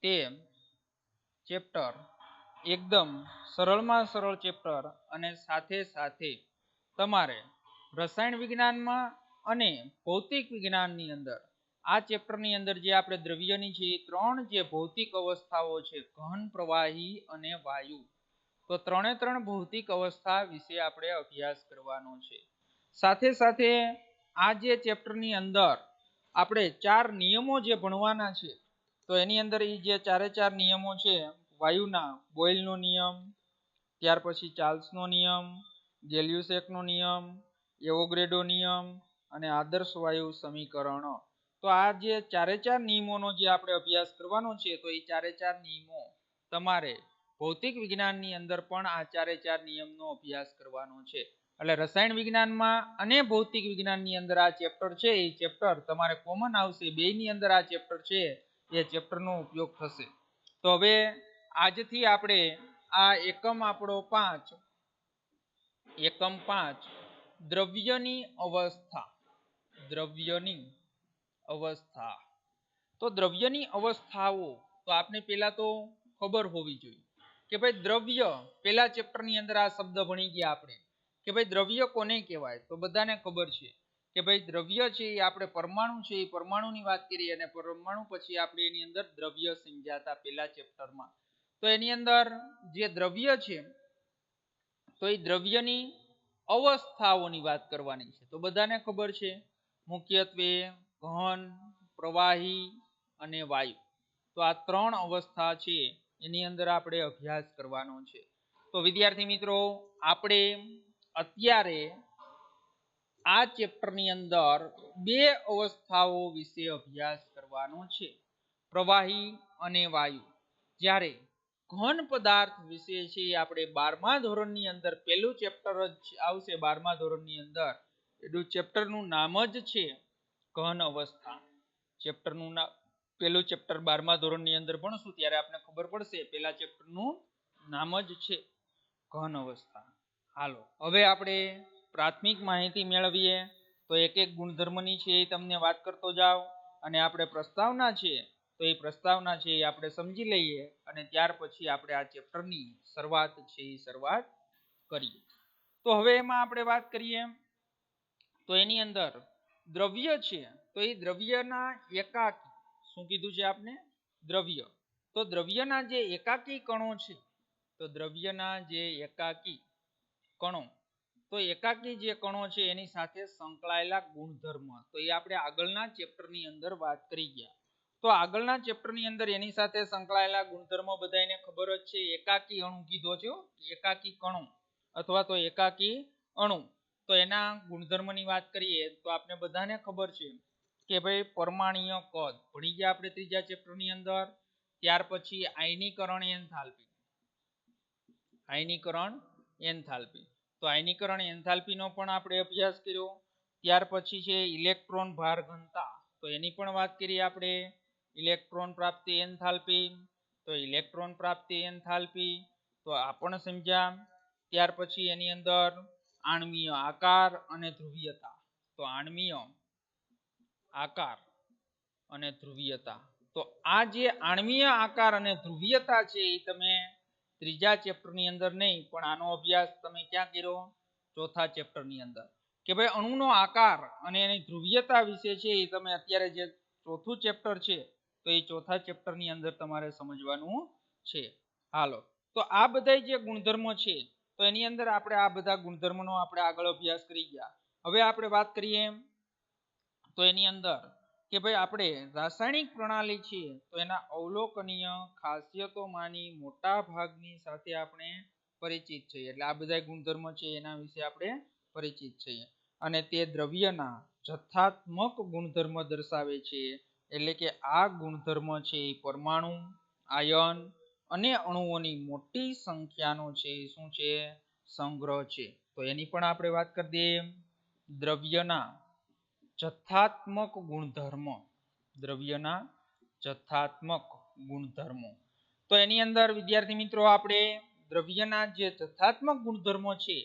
તે ચેપ્ટર એકદમ સરળમાં સરળ ચેપ્ટર અને સાથે સાથે તમારે રસાયણ વિજ્ઞાનમાં અને ભૌતિક વિજ્ઞાનની અંદર આ ચેપ્ટરની અંદર જે આપણે દ્રવ્યની છે એ ત્રણ જે ભૌતિક અવસ્થાઓ છે ઘન, પ્રવાહી અને વાયુ, તો ત્રણ ભૌતિક અવસ્થા વિશે આપણે અભ્યાસ કરવાનો છે. સાથે સાથે આ જે ચેપ્ટરની અંદર આપણે 4 નિયમો જે ભણવાના છે, તો એની અંદર એ જે ચાર નિયમો છે, વાયુના બોયલનો નિયમ, ત્યાર પછી ચાર્લ્સનો નિયમ, ગેલિયુસેકનો નિયમ, એવોગ્રેડો નિયમ અને આદર્શ વાયુ સમીકરણ. તો આ જે ચાર નિયમોનો જે આપણે અભ્યાસ કરવાનો છે, તો એ ચાર નિયમો તમારે ભૌતિક વિજ્ઞાનની અંદર પણ આ ચાર નિયમનો અભ્યાસ કરવાનો છે. એટલે રસાયણ વિજ્ઞાનમાં અને ભૌતિક વિજ્ઞાનની અંદર આ ચેપ્ટર છે, એ ચેપ્ટર તમારે કોમન આવશે. બેયની અંદર આ ચેપ્ટર છે એ ચેપ્ટરનો ઉપયોગ થશે. તો હવે આજથી આપણે આ એકમ 5 દ્રવ્યની અવસ્થા. તો દ્રવ્યની અવસ્થાઓ તો આપણે પહેલા તો ખબર હોવી જોઈએ કે ભાઈ દ્રવ્ય, પહેલા ચેપ્ટરની અંદર આ શબ્દ ભણી ગયા આપણે કે ભાઈ દ્રવ્ય કોને કહેવાય. તો બધાને ખબર છે કે ભાઈ દ્રવ્ય છે એ આપણે પરમાણુ છે, એ પરમાણુની વાત કરીએ અને પરમાણુ પછી આપણે એની અંદર દ્રવ્ય સમજ્યા પહેલા ચેપ્ટરમાં. તો એની અંદર જે દ્રવ્ય છે, તો એ દ્રવ્યની અવસ્થાઓની વાત કરવાની છે. તો બધાને ખબર છે મુખ્યત્વે ઘન, પ્રવાહી અને વાયુ. તો આ 3 અવસ્થા છે એની અંદર આપણે અભ્યાસ કરવાનો છે. તો વિદ્યાર્થી મિત્રો, આપણે અત્યારે આ ચેપ્ટરની અંદર 2 અવસ્થાઓ વિશે અભ્યાસ કરવાનો છે, પ્રવાહી અને વાયુ. જ્યારે ઘન પદાર્થ વિશે છે આપણે 12મા ધોરણની અંદર પહેલું ચેપ્ટર જ આવશે. 12મા ધોરણની અંદર એનું ચેપ્ટરનું નામ જ છે ઘન અવસ્થા. ચેપ્ટરનું નામ પહેલું ચેપ્ટર 12મા ધોરણની અંદર ભણશું ત્યારે આપણે ખબર પડશે પહેલા ચેપ્ટરનું નામ જ છે ઘન અવસ્થા. હાલો, હવે આપણે પ્રાથમિક માહિતી મેળવીએ. તો એક ગુણધર્મની છે એ તમને વાત કરતો જાવ અને આપણે પ્રસ્તાવના છે, તો એ પ્રસ્તાવના છે એ આપણે સમજી લઈએ અને ત્યાર પછી આપણે આ ચેપ્ટરની શરૂઆત કરીએ. તો હવે એમાં આપણે વાત કરીએ તો એની અંદર દ્રવ્ય છે, તો એ દ્રવ્યના એકાકી, શું કીધું છે આપણે? દ્રવ્ય. તો દ્રવ્યના જે એકાકી કણો છે, તો દ્રવ્યના જે એકાકી કણો, તો એકાકી જે કણો છે એની સાથે સંકળાયેલા ગુણધર્મ, તો એ આપણે આગળના ચેપ્ટરની અંદર વાત કરી ગયા. તો આગળના ચેપ્ટરની અંદર એની સાથે સંકળાયેલા ગુણધર્મો બધાને ખબર જ છે. એકાકી અણુ કીધો છે, એકાકી કણો અથવા તો એકાકી અણુ. તો એના ગુણધર્મની વાત કરીએ તો આપણે બધાને ખબર છે કે ભાઈ પરમાણ્વીય કદ ભણી ગયા આપણે ત્રીજા ચેપ્ટરની અંદર. ત્યાર પછી આયનીકરણ એન્થાલ્પી, તો આયનીકરણ એન્થાલ્પીનો પણ આપણે અભ્યાસ કર્યો. ત્યાર પછી છે ઇલેક્ટ્રોન ભાર ઘનતા, તો એની પણ વાત કરીએ આપણે. ઇલેક્ટ્રોન પ્રાપ્તિ એન્થાલ્પી, તો ઇલેક્ટ્રોન પ્રાપ્તિ એન્થાલ્પી તો આ પણ સમજ્યા. ત્યાર પછી એની અંદર આણ્વીય આકાર અને ધ્રુવીયતા, તો આણ્વીય આકાર અને ધ્રુવીયતા. તો આ જે આણ્વીય આકાર અને ધ્રુવીયતા છે એ તમે ત્રીજા ચેપ્ટરની અંદર નહીં, પણ આનો અભ્યાસ તમે ક્યાં કર્યો? ચોથા ચેપ્ટરની અંદર. કે ભાઈ અણુનો આકાર અને એની ધ્રુવીયતા વિશે છે એ તમે અત્યારે જે ચોથું ચેપ્ટર છે, તો એ ચોથા ચેપ્ટરની અંદર તમારે સમજવાનું છે. હાલો, તો આ બધા જે ગુણધર્મો છે, તો એની અંદર આપણે આ બધા ગુણધર્મોનો આપણે આગળ અભ્યાસ કરી ગયા. હવે આપણે વાત કરીએ તો એની અંદર કે ભાઈ આપણે રાસાયણિક પ્રણાલી છે, તો એના અવલોકનીય ખાસિયતોમાંની મોટા ભાગની સાથે આપણે પરિચિત છીએ. એટલે આ બધા ગુણધર્મો છે એના વિશે આપણે પરિચિત છીએ. અને તે દ્રવ્યના જથ્થાત્મક ગુણધર્મ દર્શાવે છે. એટલે કે આ ગુણધર્મ છે એ પરમાણુ, આયન અને અણુઓની મોટી સંખ્યાનો છે શું છે? સંગ્રહ છે. તો એની પણ આપણે વાત કરી દઈએ. દ્રવ્યના જથ્થાત્મક ગુણધર્મો, તો એની અંદર વિદ્યાર્થી મિત્રો આપણે દ્રવ્યના જે જથ્થાત્મક ગુણધર્મો છે,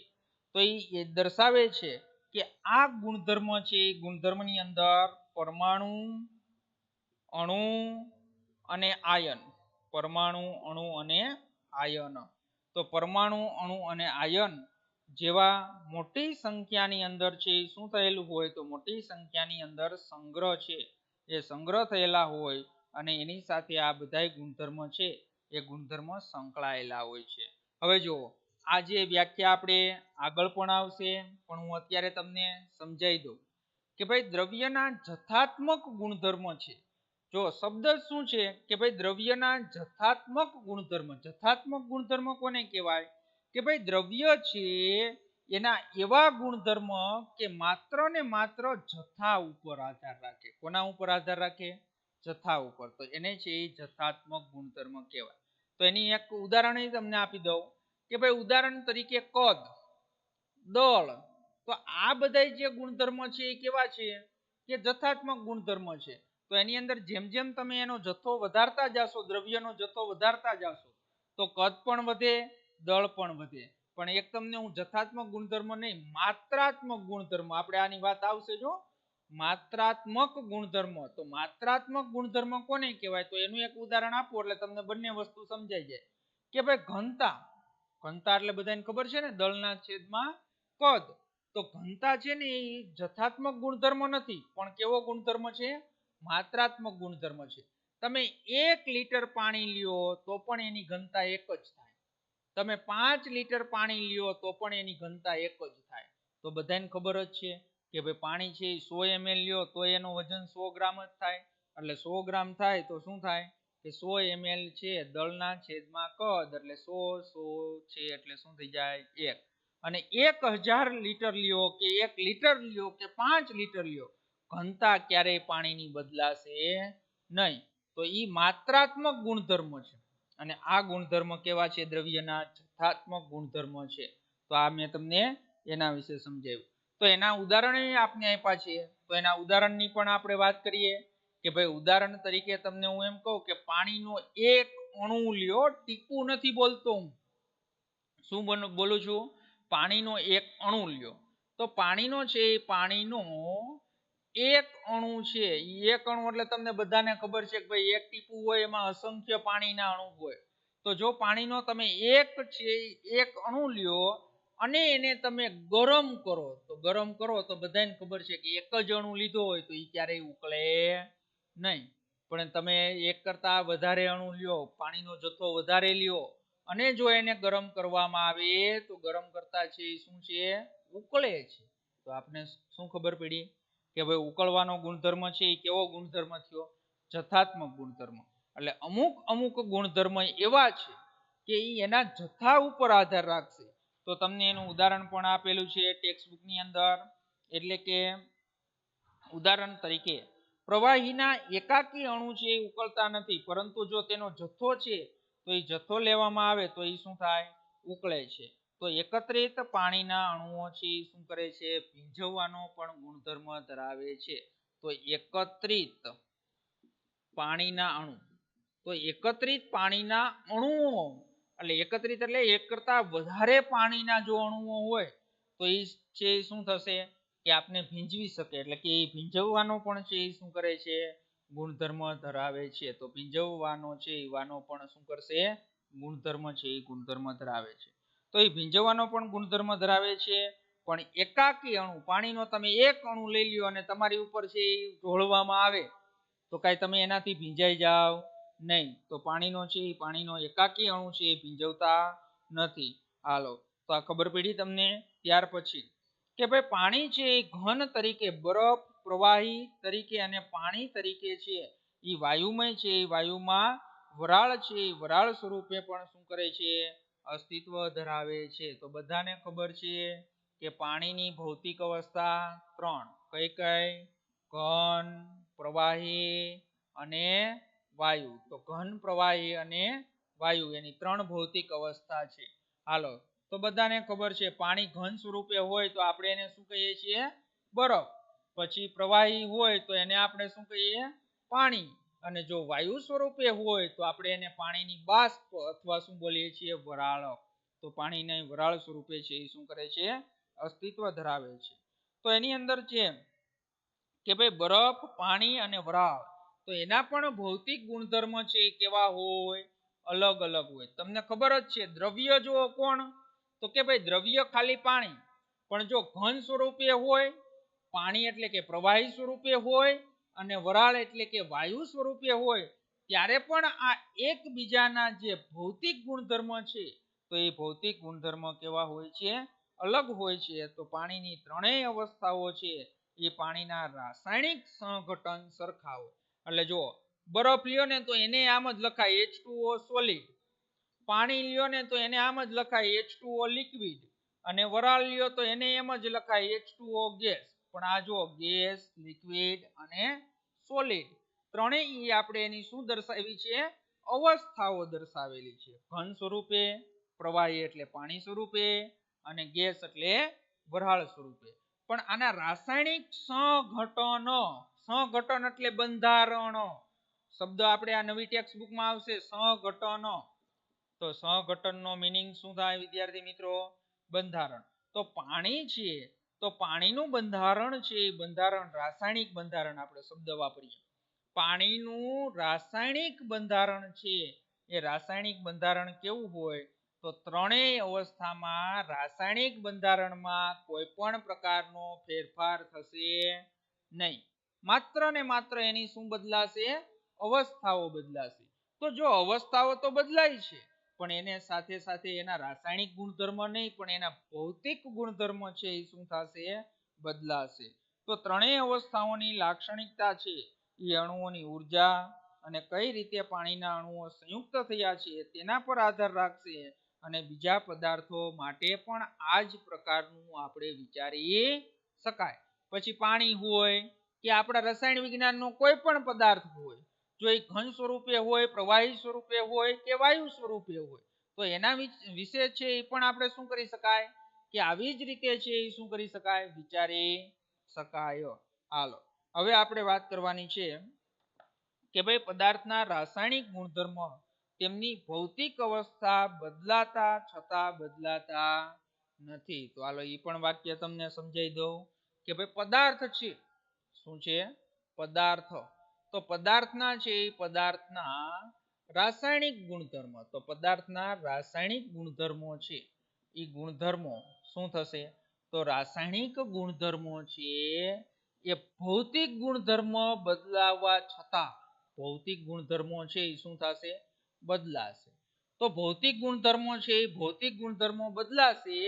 તો એ દર્શાવે છે કે આ ગુણધર્મ છે એ ગુણધર્મની અંદર પરમાણુ, અણુ અને આયન, પરમાણુ, અણુ અને આયન. તો પરમાણુ, અણુ અને આયન જેવા મોટી સંખ્યાની અંદર છે એ શું થયેલું હોય તો મોટી સંખ્યાની અંદર સંગ્રહ છે એ સંગ્રહ થયેલા હોય અને એની સાથે આ બધા ગુણધર્મ છે એ ગુણધર્મ સંકળાયેલા હોય છે. હવે જુઓ, આ જે વ્યાખ્યા આપણે આગળ પણ આવશે પણ હું અત્યારે તમને સમજાવી દઉં કે ભાઈ દ્રવ્યના જથાત્મક ગુણધર્મ છે. જો શબ્દ શું છે કે ભાઈ દ્રવ્યના જથાત્મક ગુણધર્મ. જથાત્મક ગુણધર્મ કોને કહેવાય કે ભાઈ દ્રવ્ય છે એના એવા ગુણધર્મ કે માત્ર ને માત્ર જથ્થા ઉપર આધાર રાખે. કોના ઉપર આધાર રાખે? જથ્થા ઉપર. તો એને છે એ જથાત્મક ગુણધર્મ કહેવાય. તો એની એક ઉદાહરણ તમને આપી દઉં કે ભાઈ ઉદાહરણ તરીકે કદ, દળ. તો આ બધા જે ગુણધર્મ છે એ કેવા છે કે જથાત્મક ગુણધર્મ છે. તો એની અંદર જેમ જેમ તમે એનો જથ્થો વધારતા જાશો, દ્રવ્યનો જથ્થો વધારતા જાશો તો કદ પણ વધે, દળ પણ વધે. પણ એક તમને હું જથાત્મક ગુણધર્મ નહીં, માત્રાત્મક ગુણધર્મ, આપણે આની વાત આવશે જો માત્રાત્મક ગુણધર્મ. તો માત્રાત્મક ગુણધર્મ કોને કહેવાય તો એનું એક ઉદાહરણ આપો એટલે તમને બંને વસ્તુ સમજાઈ જાય કે ભાઈ ઘનતા. ઘનતા એટલે બધાને ખબર છે ને, દળના છેદમાં કદ. તો ઘનતા છે ને એ જથાત્મક ગુણધર્મ નથી પણ કેવો ગુણધર્મ છે? માત્રાત્મક ગુણધર્મ છે. તમે 1 લીટર પાણી લ્યો તો પણ એની ઘનતા એક જ થાય. તમે 5 લીટર પાણી લ્યો તો પણ એની ઘનતા એક જ થાય. તો બધાને ખબર જ છે કે ભાઈ પાણી છે 100 ml લ્યો તો એનું વજન 100 ગ્રામ જ થાય. એટલે 100 ગ્રામ થાય તો શું થાય કે 100 ml છે દળના છેદમાં કદ એટલે 100 છે એટલે શું થઈ જાય? 1. અને 1000 લીટર લ્યો કે 1 લીટર લ્યો કે 5 લીટર લ્યો, ઘનતા ક્યારેય પાણીની બદલાશે નહીં. તો એ માત્રાત્મક ગુણધર્મ છે. અને આ ગુણધર્મ કેવા છે? દ્રવ્યના જથાત્મક ગુણધર્મ છે. તો આ મેં તમને એના વિશે સમજાવ્યું. તો એના ઉદાહરણ આપને આપ્યા છે. તો એના ઉદાહરણની પણ આપણે વાત કરીએ કે ભાઈ ઉદાહરણ તરીકે તમને હું એમ કહું કે પાણીનો એક અણુ લ્યો, ટીપું નથી બોલતો હું. શું બોલું છું? પાણીનો એક અણુ લ્યો. તો પાણીનો છે એ પાણીનો એક અણુ છે. એક અણુ એટલે તમને બધાને ખબર છે કે ભાઈ એક ટીપું હોય એમાં અસંખ્ય પાણીના અણુ હોય. તો જો પાણીનો તમે એક છે એક અણુ લ્યો અને એને તમે ગરમ કરો, તો ગરમ કરો તો બધાને ખબર છે કે એક જ અણુ લીધો હોય તો એ ક્યારેય ઉકળે નહીં. પણ તમે એક કરતા વધારે અણુ લ્યો, પાણીનો જથ્થો વધારે લ્યો અને જો એને ગરમ કરવામાં આવે તો ગરમ કરતા છે એ શું છે? ઉકળે છે. તો આપને શું ખબર પડી કે ભાઈ ઉકળવાનો ગુણધર્મ છે એ કેવો ગુણધર્મ થયો? જથાત્મક ગુણધર્મ. એટલે અમુક અમુક ગુણધર્મ એવા છે કે એના જથ્થા ઉપર આધાર રાખશે. તો તમને એનું ઉદાહરણ પણ આપેલું છે ટેક્સ્ટબુકની અંદર. એટલે કે ઉદાહરણ તરીકે પ્રવાહીના એકાકી અણુ છે એ ઉકળતા નથી, પરંતુ જો તેનો જથ્થો છે તો એ જથ્થો લેવામાં આવે તો એ શું થાય? ઉકળે છે. તો એકત્રિત પાણીના અણુઓ છે એ શું કરે છે? ભીંજવવાનો પણ ગુણધર્મ ધરાવે છે. તો એકત્રિત પાણીના અણુ. તો એકત્રિત પાણીના અણુઓ એટલે એકત્રિત એટલે એક કરતા વધારે પાણીના જો અણુઓ હોય તો એ છે શું થશે કે આપને ભીંજવી શકે. એટલે કે એ ભીંજવવાનો પણ છે એ શું કરે છે? ગુણધર્મ ધરાવે છે. તો ભીંજવવાનો છે એવાનો પણ શું કરશે? ગુણધર્મ છે એ ગુણધર્મ ધરાવે છે. તો એ ભીંજવવાનો પણ ગુણધર્મ ધરાવે છે. પણ એકાકી અણુ, પાણીનો તમે એક અણુ લઈ લ્યો અને તમારી ઉપર છે એ ઢોળવામાં આવે તો કાંઈ તમે એનાથી ભીંજાઈ જાવ નહીં. તો પાણીનો છે એ પાણીનો એકાકી અણુ છે એ ભીંજવતા નથી. હાલો, તો આ ખબર પડી તમને. ત્યાર પછી કે ભાઈ પાણી છે એ ઘન તરીકે, બરફ, પ્રવાહી તરીકે અને પાણી તરીકે છે એ વાયુમય છે. એ વાયુમાં વરાળ છે એ વરાળ સ્વરૂપે પણ શું કરે છે? અસ્તિત્વ ધરાવે છે. તો બધાને ખબર છે કે પાણીની ભૌતિક અવસ્થા 3. કઈ કઈ? ઘન, પ્રવાહી અને વાયુ. તો ઘન, પ્રવાહી અને વાયુ એની 3 ભૌતિક અવસ્થા છે. હાલો, તો બધાને ખબર છે પાણી ઘન સ્વરૂપે હોય તો આપણે એને શું કહીએ છીએ? બરફ. પછી પ્રવાહી હોય તો એને આપણે શું કહીએ? પાણી. અને જો વાયુ સ્વરૂપે હોય તો આપણે એને પાણીની બાષ્પ અથવા શું બોલીએ છીએ? વરાળ. તો પાણીને વરાળ સ્વરૂપે છે એ શું કરે છે? અસ્તિત્વ ધરાવે છે. તો એની અંદર છે કે ભાઈ બરફ, પાણી અને વરાળ, તો એના પણ ભૌતિક ગુણધર્મ છે કેવા હોય? અલગ અલગ હોય. તમને ખબર જ છે દ્રવ્ય જો કોણ, તો કે ભાઈ દ્રવ્ય ખાલી પાણી, પણ જો ઘન સ્વરૂપે હોય, પાણી એટલે કે પ્રવાહી સ્વરૂપે હોય, અને વરાળ એટલે કે વાયુ સ્વરૂપે હોય, ત્યારે પણ આ એકબીજાના જે ભૌતિક ગુણધર્મ છે તો એ ભૌતિક ગુણધર્મ કેવા હોય છે? અલગ હોય છે. તો પાણીની ત્રણેય અવસ્થાઓ છે એ પાણીના રાસાયણિક સંઘટન સરખા હોય. એટલે જો બરફ લ્યો ને તો એને આમ જ લખાય H2O સોલિડ, પાણી લ્યો ને તો એને આમ જ લખાય H2O લિક્વિડ, અને વરાળ લ્યો તો એને એમ જ લખાય H2O ગેસ. પણ આ જો ગેસ, લિક્વિડ અને સોલિડ ત્રણેય આપણે એની શું દર્શાવી છે? અવસ્થાઓ દર્શાવેલી છે. ઘન સ્વરૂપે, પ્રવાહી એટલે પાણી સ્વરૂપે, અને ગેસ એટલે વરાળ સ્વરૂપે. પણ આના રાસાયણિક સંઘટન, સંઘટન એટલે બંધારણ શબ્દ આપણે આ નવી ટેક્સ્ટ બુકમાં આવશે સંઘટન. તો સંઘટનનો મીનિંગ શું થાય વિદ્યાર્થી મિત્રો? બંધારણ. તો પાણી છે તો પાણીનું બંધારણ છે એ બંધારણ રાસાયણિક બંધારણ આપણે શબ્દ વાપરીએ. પાણીનું રાસાયણિક બંધારણ છે એ રાસાયણિક બંધારણ કેવું હોય? તો ત્રણેય અવસ્થામાં રાસાયણિક બંધારણમાં કોઈ પણ પ્રકારનો ફેરફાર થશે નહીં. માત્ર ને માત્ર એની શું બદલાશે? અવસ્થાઓ બદલાશે. તો જો અવસ્થાઓ તો બદલાય છે, પણ એને સાથે સાથે એના રાસાયણિક ગુણધર્મ નહીં, પણ એના ભૌતિક ગુણધર્મ છે એ શું થશે? બદલાશે. તો ત્રણેય અવસ્થાઓની લાક્ષણિકતા છે એ અણુઓની ઉર્જા અને કઈ રીતે પાણીના અણુઓ સંયુક્ત થયા છે તેના પર આધાર રાખશે. અને બીજા પદાર્થો માટે પણ આ જ પ્રકારનું આપણે વિચારી શકાય. પછી પાણી હોય કે આપણા રસાયણ વિજ્ઞાનનો કોઈ પણ પદાર્થ હોય, જો એ ઘન સ્વરૂપે હોય, પ્રવાહી સ્વરૂપે હોય કે વાયુ સ્વરૂપે હોય, તો એના વિશે છે એ પણ આપણે શું કરી શકાય? કે આવી જ રીતે છે એ શું કરી શકાય? વિચારી શકાય. હાલો હવે આપણે વાત કરવાની છે કે ભાઈ પદાર્થના રાસાયણિક ગુણધર્મ તેમની ભૌતિક અવસ્થા બદલાતા છતાં બદલાતા નથી. તો હાલો એ પણ વાક્ય તમને સમજાવી દઉં કે ભાઈ પદાર્થ છે, શું છે? પદાર્થ. તો પદાર્થના છે એ પદાર્થના રાસાયણિક ગુણધર્મ, તો પદાર્થના રાસાયણિક ગુણધર્મો છે એ ગુણધર્મો શું થશે? તો રાસાયણિક ગુણધર્મો છે એ ભૌતિક ગુણધર્મ બદલાવા છતાં ભૌતિક ગુણધર્મો છે એ શું થશે? બદલાશે. તો ભૌતિક ગુણધર્મો છે એ ભૌતિક ગુણધર્મો બદલાશે,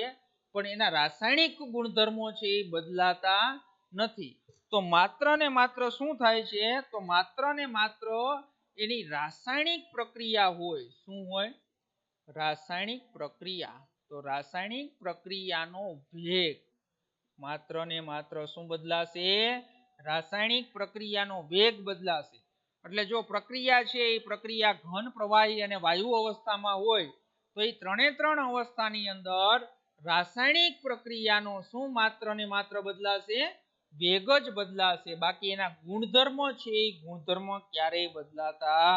પણ એના રાસાયણિક ગુણધર્મો છે એ બદલાતા નથી. તો માત્ર ને માત્ર શું થાય છે? તો માત્ર ને માત્ર એની રાસાયણિક પ્રક્રિયા હોય. શું હોય? રાસાયણિક પ્રક્રિયા. તો રાસાયણિક પ્રક્રિયાનો વેગ માત્ર ને માત્ર શું બદલાશે? રાસાયણિક પ્રક્રિયાનો વેગ બદલાશે. એટલે જો પ્રક્રિયા છે એ પ્રક્રિયા ઘન, પ્રવાહી અને વાયુ અવસ્થામાં હોય, તો એ ત્રણ અવસ્થાની અંદર રાસાયણિક પ્રક્રિયાનો શું માત્ર ને માત્ર બદલાશે? વેગ જ બદલાશે. બાકી એના ગુણધર્મો છે એ ગુણધર્મો ક્યારેય બદલાતા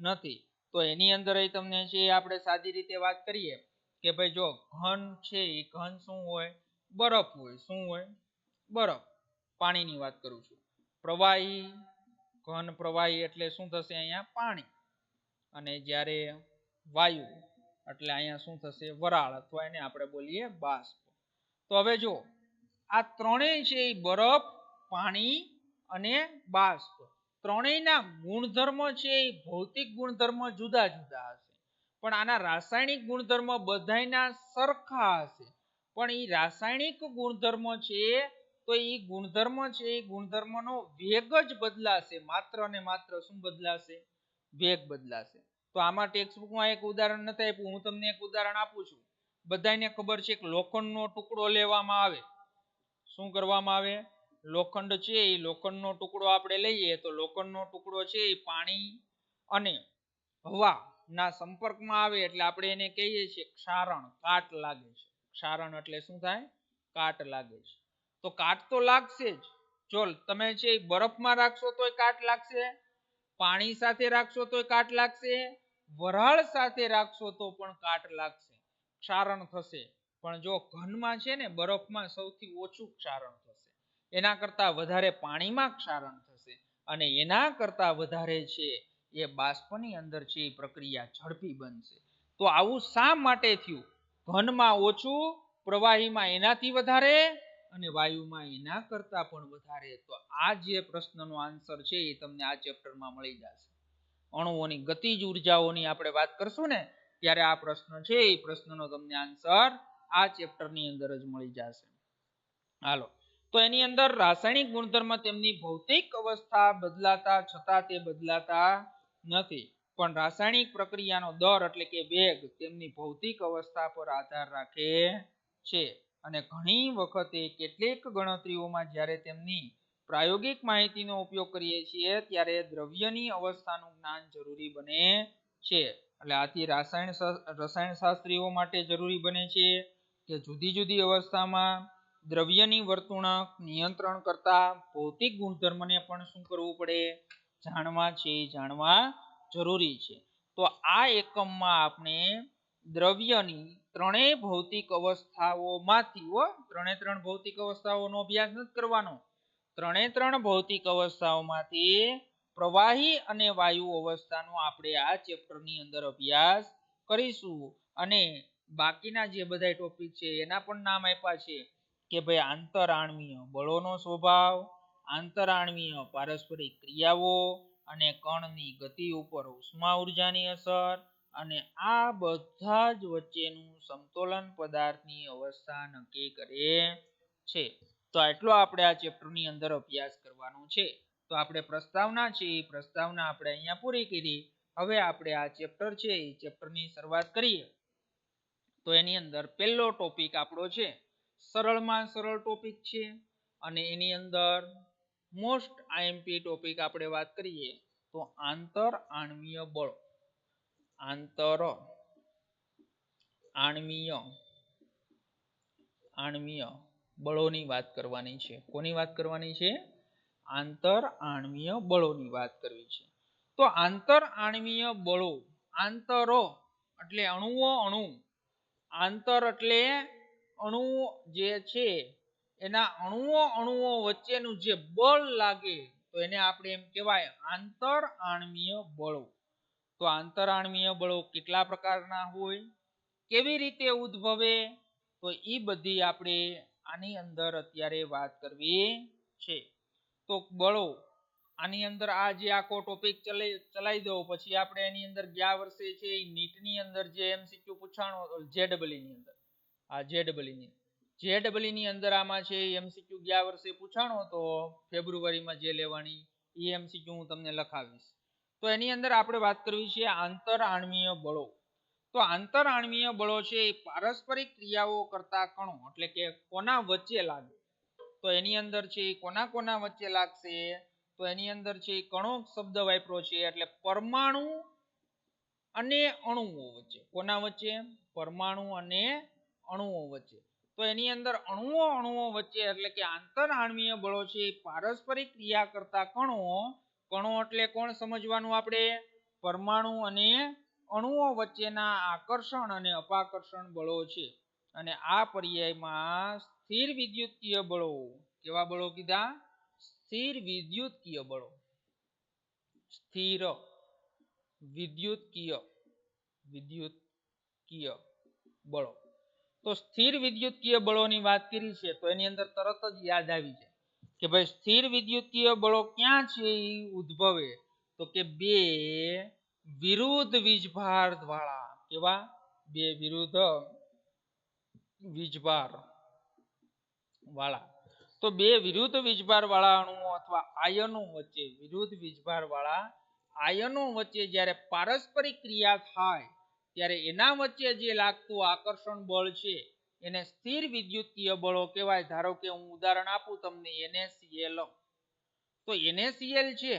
નથી. તો એની અંદર તમને છે આપણે સાદી રીતે વાત કરીએ કે ભાઈ જો ઘન છે એ ઘન શું હોય? બરફ હોય. શું હોય? બરફ. પાણીની વાત કરું છું. પ્રવાહી, ઘન પ્રવાહી એટલે શું થશે? અહીંયા પાણી. અને જ્યારે વાયુ એટલે અહીંયા શું થશે? વરાળ, અથવા એને આપણે બોલીએ બાષ્પ. તો હવે જો આ ત્રણેય છે એ બરફ, પાણી અને બાષ્પ ત્રણેયના ગુણધર્મ છે એ ભૌતિક ગુણધર્મ જુદા જુદા હશે, પણ આના રાસાયણિક ગુણધર્મ બધાયના સરખા હશે. પણ એ રાસાયણિક ગુણધર્મ છે તો એ ગુણધર્મ છે એ ગુણધર્મનો વેગ જ બદલાશે. માત્ર ને માત્ર શું બદલાશે? વેગ બદલાશે. તો આમાં ટેક્સ્ટ બુકમાં એક ઉદાહરણ નથી આપ્યું, હું તમને એક ઉદાહરણ આપું છું. બધાને ખબર છે કે લોખંડનો ટુકડો લેવામાં આવે. શું કરવામાં આવે? લોખંડ છે એ લોખંડનો ટુકડો આપણે લઈએ તો લોખંડનો ટુકડો છે એ પાણી અને હવાના સંપર્કમાં આવે એટલે આપણે એને કહીએ છીએ ક્ષારણ, કાટ લાગે છે. ક્ષારણ એટલે શું થાય? કાટ લાગે છે. તો કાટ તો લાગશે જ. જો તમે છે બરફમાં રાખશો તોય કાટ લાગશે, પાણી સાથે રાખશો તોય કાટ લાગશે, વરાળ સાથે રાખશો તો પણ કાટ લાગશે, ક્ષારણ થશે. પણ જો ઘનમાં છે ને બરફમાં સૌથી ઓછું ક્ષારણ થશે, એના કરતાં વધારે પાણીમાં ક્ષારણ થશે, અને એના કરતાં વધારે છે એ બાષ્પની અંદર છે એ પ્રક્રિયા ઝડપી બનશે. તો આવું શા માટે થયું? ઘનમાં ઓછું, પ્રવાહીમાં એનાથી વધારે અને વાયુમાં એના કરતા પણ વધારે. તો આ જે પ્રશ્નનો આન્સર છે એ તમને આ ચેપ્ટરમાં મળી જશે. અણુઓની ગતિજ ઉર્જાઓની આપણે વાત કરશું ને ત્યારે આ પ્રશ્ન છે એ પ્રશ્નનો તમને આન્સર આ ચેપ્ટરની અંદર જ મળી જશે. હાલો, તો એની અંદર રાસાયણિક ગુણધર્મ તેમની ભૌતિક અવસ્થા બદલાતા છતાં તે બદલાતા નથી, પણ રાસાયણિક પ્રક્રિયાનો દર એટલે કે વેગ તેમની ભૌતિક અવસ્થા પર આધાર રાખે છે. અને ઘણી વખતે કેટલીક ગણતરીઓમાં જ્યારે તેમની પ્રાયોગિક માહિતીનો ઉપયોગ કરીએ છીએ ત્યારે દ્રવ્યની અવસ્થાનું જ્ઞાન જરૂરી બને છે. એટલે આથી રસાયણશાસ્ત્રીઓ માટે જરૂરી બને છે કે જુદી જુદી અવસ્થામાં દ્રવ્યની વર્તણૂક નિયંત્રણ કરતા ભૌતિક ગુણધર્મને પણ શું કરવું પડે? જાણવા જરૂરી છે. તો આ એકમમાં આપણે દ્રવ્યની ત્રણેય ભૌતિક અવસ્થાઓમાંથી ત્રણ ભૌતિક અવસ્થાઓનો અભ્યાસ નથી કરવાનો. ત્રણ ભૌતિક અવસ્થાઓમાંથી પ્રવાહી અને વાયુ અવસ્થાનો આપણે આ ચેપ્ટરની અંદર અભ્યાસ કરીશું. અને બાકીના જે બધા ટોપિક છે એના પણ નામ આપ્યા છે કે ભાઈ આંતરઆણ્વીય બળોનો સ્વભાવ, આંતરઆણ્વીય પારસ્પરિક ક્રિયાઓ અને કણની ગતિ ઉપર ઉષ્મા ઉર્જાની અસર, અને આ બધા જ વચ્ચેનું સમતોલન પદાર્થની અવસ્થા નક્કી કરે છે. તો આટલો આપણે આ ચેપ્ટરની અંદર અભ્યાસ કરવાનો છે. તો આપણે પ્રસ્તાવના છે એ પ્રસ્તાવના આપણે અહીંયા પૂરી કરી. હવે આપણે આ ચેપ્ટર છે એ ચેપ્ટરની શરૂઆત કરીએ. તો એની અંદર પહેલો ટોપિક આપણો છે સરળમાં સરળ ટોપિક છે, અને એની અંદર મોસ્ટ આઈએમપી ટોપિક આપણે વાત કરીએ તો આંતરઆણ્વીય બળ. આણ્વીય બળોની વાત કરવાની છે. કોની વાત કરવાની છે? આંતરઆણ્વીય બળોની વાત કરવી છે. તો આંતરઆણ્વીય બળો, આંતરો એટલે અણુઓ, આંતર એટલે અણુ જે છે એના અણુઓ વચ્ચેનું જે બળ લાગે તો એને આપણે એમ કહેવાય આંતરઆણ્વીય બળો. તો આંતરઆણ્વીય બળો કેટલા પ્રકારના હોય, કેવી રીતે ઉદ્ભવે, તો એ બધી આપણે આની અંદર અત્યારે વાત કરવી છે. તો બળો આની અંદર આ જે આખો ટોપિક ચલાવી દો પછી આપણે એની અંદર ગયા વર્ષે છે નીટની અંદર જે એમસીક્યુ પૂછાણો જેડબલઈ ની અંદર, આ જેડબલઈ ની અંદર આમાં છે એમસીક્યુ ગયા વર્ષે પૂછાણો તો ફેબ્રુઆરીમાં જે લેવાની એ એમસીક્યુ હું તમને લખાવીશ. તો એની અંદર આપણે વાત કરવી છે આંતરઆણ્વીય બળો. તો આંતરઆણ્વીય બળો છે એ પારસ્પરિક ક્રિયાઓ કરતા કણો એટલે કે કોના વચ્ચે લાગે. તો એની અંદર છે કોના વચ્ચે લાગશે, તો એની અંદર છે કણો શબ્દ વાપર્યો છે એટલે પરમાણુ અને અણુઓ વચ્ચે. કોના વચ્ચે? પરમાણુ અને અણુઓ વચ્ચે. તો એની અંદર અણુઓ વચ્ચે એટલે કે આંતરઆણ્વીય બળો છે પારસ્પરિક ક્રિયા કરતા કણો એટલે કોણ સમજવાનું આપણે? પરમાણુ અને અણુઓ વચ્ચેના આકર્ષણ અને અપાકર્ષણ બળો છે. અને આ પર્યાયમાં સ્થિર વિદ્યુતીય બળો, કેવા બળો કીધા? સ્થિર વિદ્યુતીય બળો. સ્થિર વિદ્યુતીય બળો. તો સ્થિર વિદ્યુતીય બળોની વાત કરી છે તો એની અંદર તરત જ યાદ આવી જાય કે ભાઈ સ્થિર વિદ્યુતીય બળો ક્યાં છે એ ઉદ્ભવે, તો કે બે વિરુદ્ધ વીજભાર વાળા. કેવા? બે વિરુદ્ધ વીજભાર વાળા. તો બે વિરુદ્ધ વીજભાર વાળા અણુઓ અથવા આયનો વચ્ચે, વિરુદ્ધ વીજભાર વાળા આયનો વચ્ચે જ્યારે પારસ્પરિક ક્રિયા થાય ત્યારે એના વચ્ચે જે લાગતું આકર્ષણ બળ છે એને સ્થિર વિદ્યુતીય બળો કહેવાય. ધારો કે હું ઉદાહરણ આપું તમને NaCl. તો NaCl છે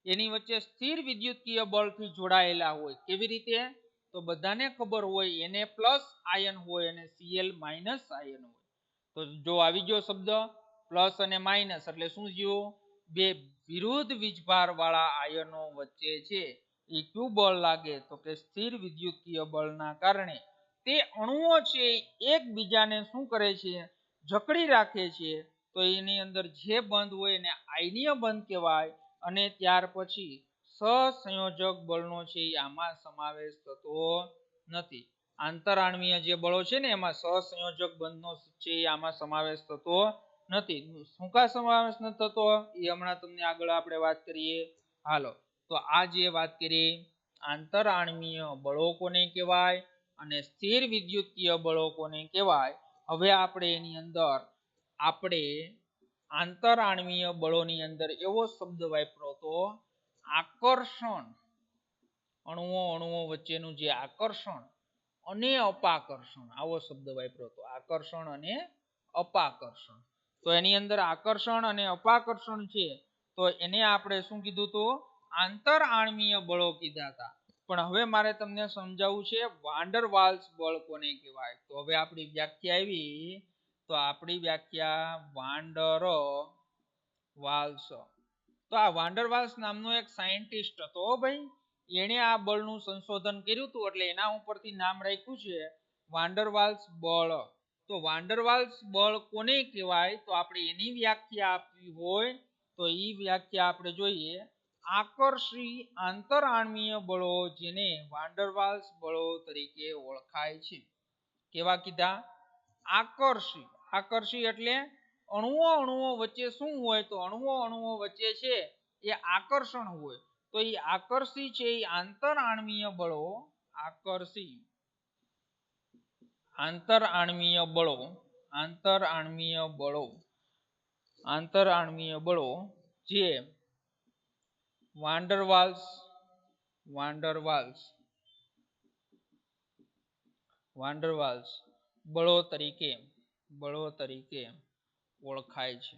એની વચ્ચે સ્થિર વિદ્યુતીય બળથી જોડાયેલા હોય. કેવી રીતે? તો બધાને ખબર હોય Na પ્લસ આયન હોય અને Cl માઇનસ આયન હોય. તો જો આવી ગયો શબ્દ પ્લસ અને માઇનસ એટલે શું થયું? બે વિરુદ્ધ વીજભાર વાળા આયનો વચ્ચે છે એ કયું બળ લાગે? તો કે સ્થિર વિદ્યુતીય બળના કારણે તે અણુઓ છે એકબીજાને શું કરે છે? જકડી રાખે છે. તો એની અંદર જે બંધ હોય એને આયનીય બંધ કહેવાય. અને ત્યાર પછી સહસંયોજક બળનો છે એ આમાં સમાવેશ થતો નથી. આંતરઆણ્વીય જે બળો છે ને એમાં સહસંયોજક બંધનો છે એ આમાં સમાવેશ થતો નથી. શું કા સમાવેશ નથી થતો એ હમણાં તમને આગળ આપણે વાત કરીએ. હાલો, તો આ જે વાત કરી આંતરઆણ્વીય બળો કોને કહેવાય અને સ્થિર વિદ્યુતીય બળો કોને કહેવાય. હવે આપણે એની અંદર આંતરઆણ્વીય બળોની અંદર એવો શબ્દ વાપર્યો તો આકર્ષણ, અણુઓ વચ્ચેનું જે આકર્ષણ અને અપાકર્ષણ, આવો શબ્દ વાપર્યો તો આકર્ષણ અને અપાકર્ષણ. તો એની અંદર આકર્ષણ અને અપાકર્ષણ છે તો એને આપણે શું કીધું તો આંતરઆણ્વીય બળો કીધા હતા. પણ હવે મારે તમને સમજાવવું છે વાન ડર વાલ્સ બળ કોને કહેવાય. તો હવે આપણી વ્યાખ્યા આવી, તો આપણી વ્યાખ્યા વાન ડર વાલ્સ. તો આ વાન ડર વાલ્સ નામનો એક સાયન્ટિસ્ટ હતો ભાઈ, એણે આ બળનું સંશોધન કર્યું હતું એટલે એના ઉપરથી નામ રાખ્યું છે વાન ડર વાલ્સ બળ. તો વાન ડર વાલ્સ બળ કોને કહેવાય તો આપણે એની વ્યાખ્યા આપવી હોય તો એ વ્યાખ્યા આપણે જોઈએ આકર્ષી આંતરઆણ્વીય બળો જેને વાન ડર વાલ્સ બળો તરીકે ઓળખાય છે. કેવા કીધા? આકર્ષી એટલે અણુઓ વચ્ચે શું હોય તો અણુઓ વચ્ચે છે એ આકર્ષણ હોય. તો એ આકર્ષી છે એ આંતરઆણ્વીય બળો, આંતરઆણ્વીય બળો જે વાન ડર વાલ્સ બળો તરીકે ઓળખાય છે.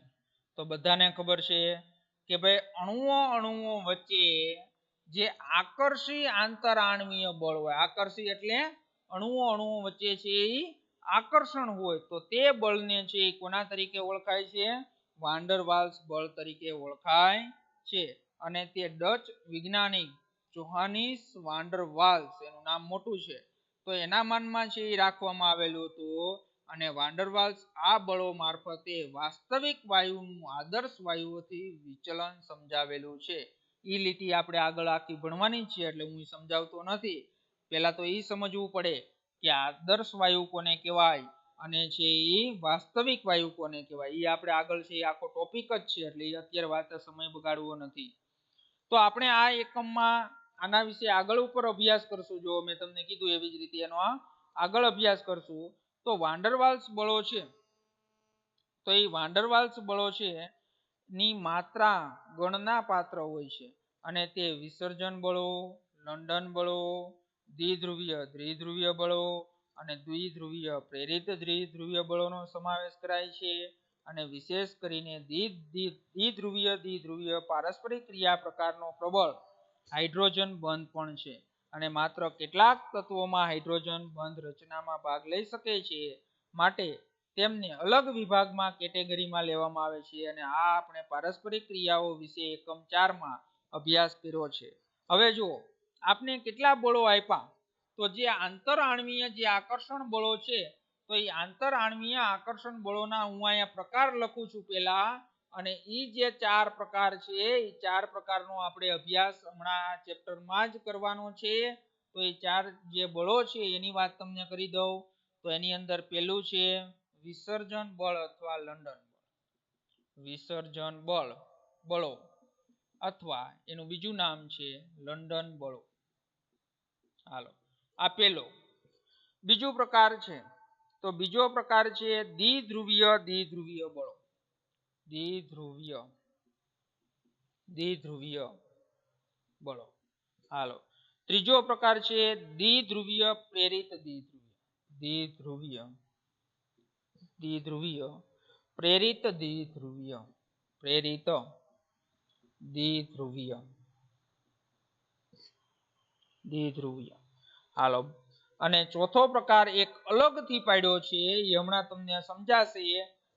તો બધાને ખબર છે કે ભાઈ અણુઓ વચ્ચે જે આકર્ષી આંતરઆણ્વીય બળ હોય, આકર્ષી એટલે અણુઓ વચ્ચે છે એ આકર્ષણ હોય તો તે બળને છે એ કોના તરીકે ઓળખાય છે? વાન ડર વાલ્સ બળ તરીકે ઓળખાય છે. અને તે ડચ વૈજ્ઞાનિક જોહાનિસ વાન ડર વાલ્સ, એનું નામ મોટું છે, તો એના માનમાં છે એ રાખવામાં આવેલું હતું. અને વાન ડર વાલ્સ આ બળો મારફતે વાસ્તવિક વાયુનું આદર્શ વાયુઓથી વિચલન સમજાવેલું છે. એ લીટી આપણે આગળ આખી ભણવાની છે એટલે હું સમજાવતો નથી. પહેલા તો એ સમજવું પડે કે આદર્શ વાયુ કોને કહેવાય અને છે એ વાસ્તવિક વાયુ કોને કહેવાય. એ આપણે આગળ છે એ આખો ટોપિક જ છે એટલે અત્યારે વાત સમય બગાડવો નથી. તો આપણે આ એકમમાં આના વિશે આગળ ઉપર અભ્યાસ કરશું. જો મેં તમને કીધું એવી જ રીતે એનો આગળ અભ્યાસ કરશું. તો વાન ડર વાલ્સ બળો છે તો એ વાન ડર વાલ્સ બળો છે ની માત્રા ગણના પાત્ર હોય છે અને તે વિસર્જન બળો, લંડન બળો, દ્વિધ્રુવીય બળો અને દ્વિધ્રુવીય પ્રેરિત દ્વિધ્રુવીય બળોનો સમાવેશ કરાય છે. અને વિશેષ કરીને દ્વિધ્રુવીય પારસ્પરિક ક્રિયા પ્રકારનો પ્રબળ હાઇડ્રોજન બંધ પણ છે. અને માત્ર કેટલાક તત્વોમાં હાઇડ્રોજન બંધ રચનામાં ભાગ લઈ શકે છે માટે તેમને અલગ વિભાગમાં કેટેગરીમાં લેવામાં આવે છે. અને આ આપણે પારસ્પરિક ક્રિયાઓ વિશે એકમ 4 માં અભ્યાસ કર્યો છે. હવે જુઓ, આપને કેટલા બળો આપ્યા તો જે આંતરઆણ્વીય જે આકર્ષણ બળો છે તો એ આંતરઆણ્વીય આકર્ષણ બળોના હું અહીંયા પ્રકાર લખું છું પહેલા, અને એ જે 4 પ્રકાર છે એ 4 પ્રકારનો આપણે અભ્યાસ હમણાં ચેપ્ટરમાં જ કરવાનો છે. તો એ 4 જે બળો છે એની વાત તમને કરી દઉં. તો એની અંદર પહેલું છે વિસર્જન બળ અથવા લંડન બળ, વિસર્જન બળો અથવા એનું બીજું નામ છે લંડન બળો. હાલો, આ પહેલો. બીજો પ્રકાર છે તો બીજો પ્રકાર છે દ્વિધ્રુવીય બળો, દ્વિધ્રુવીય બળો. હાલો, ત્રીજો પ્રકાર છે દ્વિધ્રુવીય પ્રેરિત દ્વિધ્રુવીય પ્રેરિત દ્વિધ્રુવીય. હાલો, અને ચોથો પ્રકાર એક અલગથી પાડ્યો છે એ હમણાં તમને સમજાશે,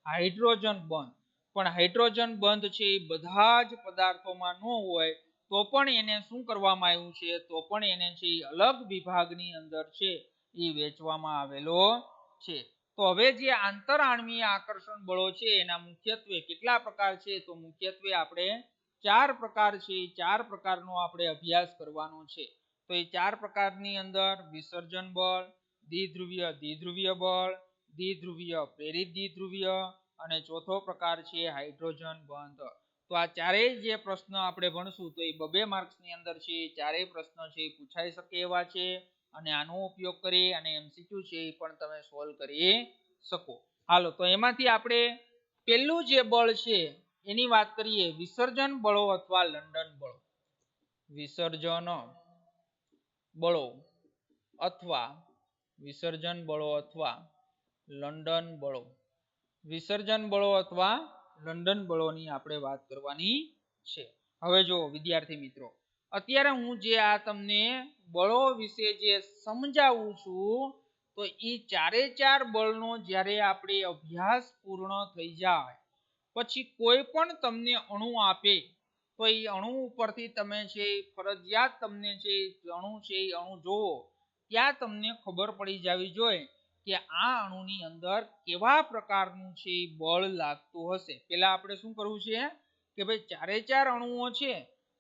હાઇડ્રોજન બંધ. પણ હાઇડ્રોજન બંધ છે એ બધા જ પદાર્થોમાં ન હોય તો પણ એને શું કરવામાં આવ્યું છે તો પણ એને છે અલગ વિભાગની અંદર છે એ વેચવામાં આવેલો છે. તો હવે જે આંતરઆણ્વીય આકર્ષણ બળો છે એના મુખ્યત્વે કેટલા પ્રકાર છે તો મુખ્યત્વે આપણે ચાર પ્રકાર છે એ ચાર પ્રકારનો આપણે અભ્યાસ કરવાનો છે. તો એ ચાર પ્રકારની અંદર વિસર્જન બળ, દ્વિધ્રુવીય બળ, દ્વિધ્રુવીય પ્રેરિત દ્વિધ્રુવીય અને ચોથો પ્રકાર છે હાઇડ્રોજન બંધ. તો આ ચારેય જે પ્રશ્ન આપણે ભણશું તો એ 2 માર્ક્સની અંદર છે એ ચારેય પ્રશ્ન છે એ પૂછાઈ શકે એવા છે અને આનો ઉપયોગ કરી અને MCQ છે એ પણ તમે સોલ્વ કરી શકો. હાલો તો એમાંથી આપણે પહેલું જે બળ છે એની વાત કરીએ, વિસર્જન બળો અથવા લંડન બળો. વિસર્જન બળો અથવા લંડન બળો. વિસર્જન બળો અથવા લંડન બળોની આપણે વાત કરવાની છે. હવે જો વિદ્યાર્થી મિત્રો, અત્યારે હું જે આ તમને બળો વિશે જે સમજાવું છું તો એ ચારે ચાર બળનો જ્યારે આપણે અભ્યાસ પૂર્ણ થઈ જાય પછી કોઈ પણ તમને અણુ આપે તો એ અણુ ઉપરથી તમે છે ફરજિયાત તમને છે અણુ છે એ અણુ જોવો ત્યાં તમને ખબર પડી જવી જોઈએ કે આ અણુની અંદર કેવા પ્રકારનું છે બળ લાગતું હશે. પહેલા આપણે શું કરવું છે કે ભાઈ ચારે ચાર અણુઓ છે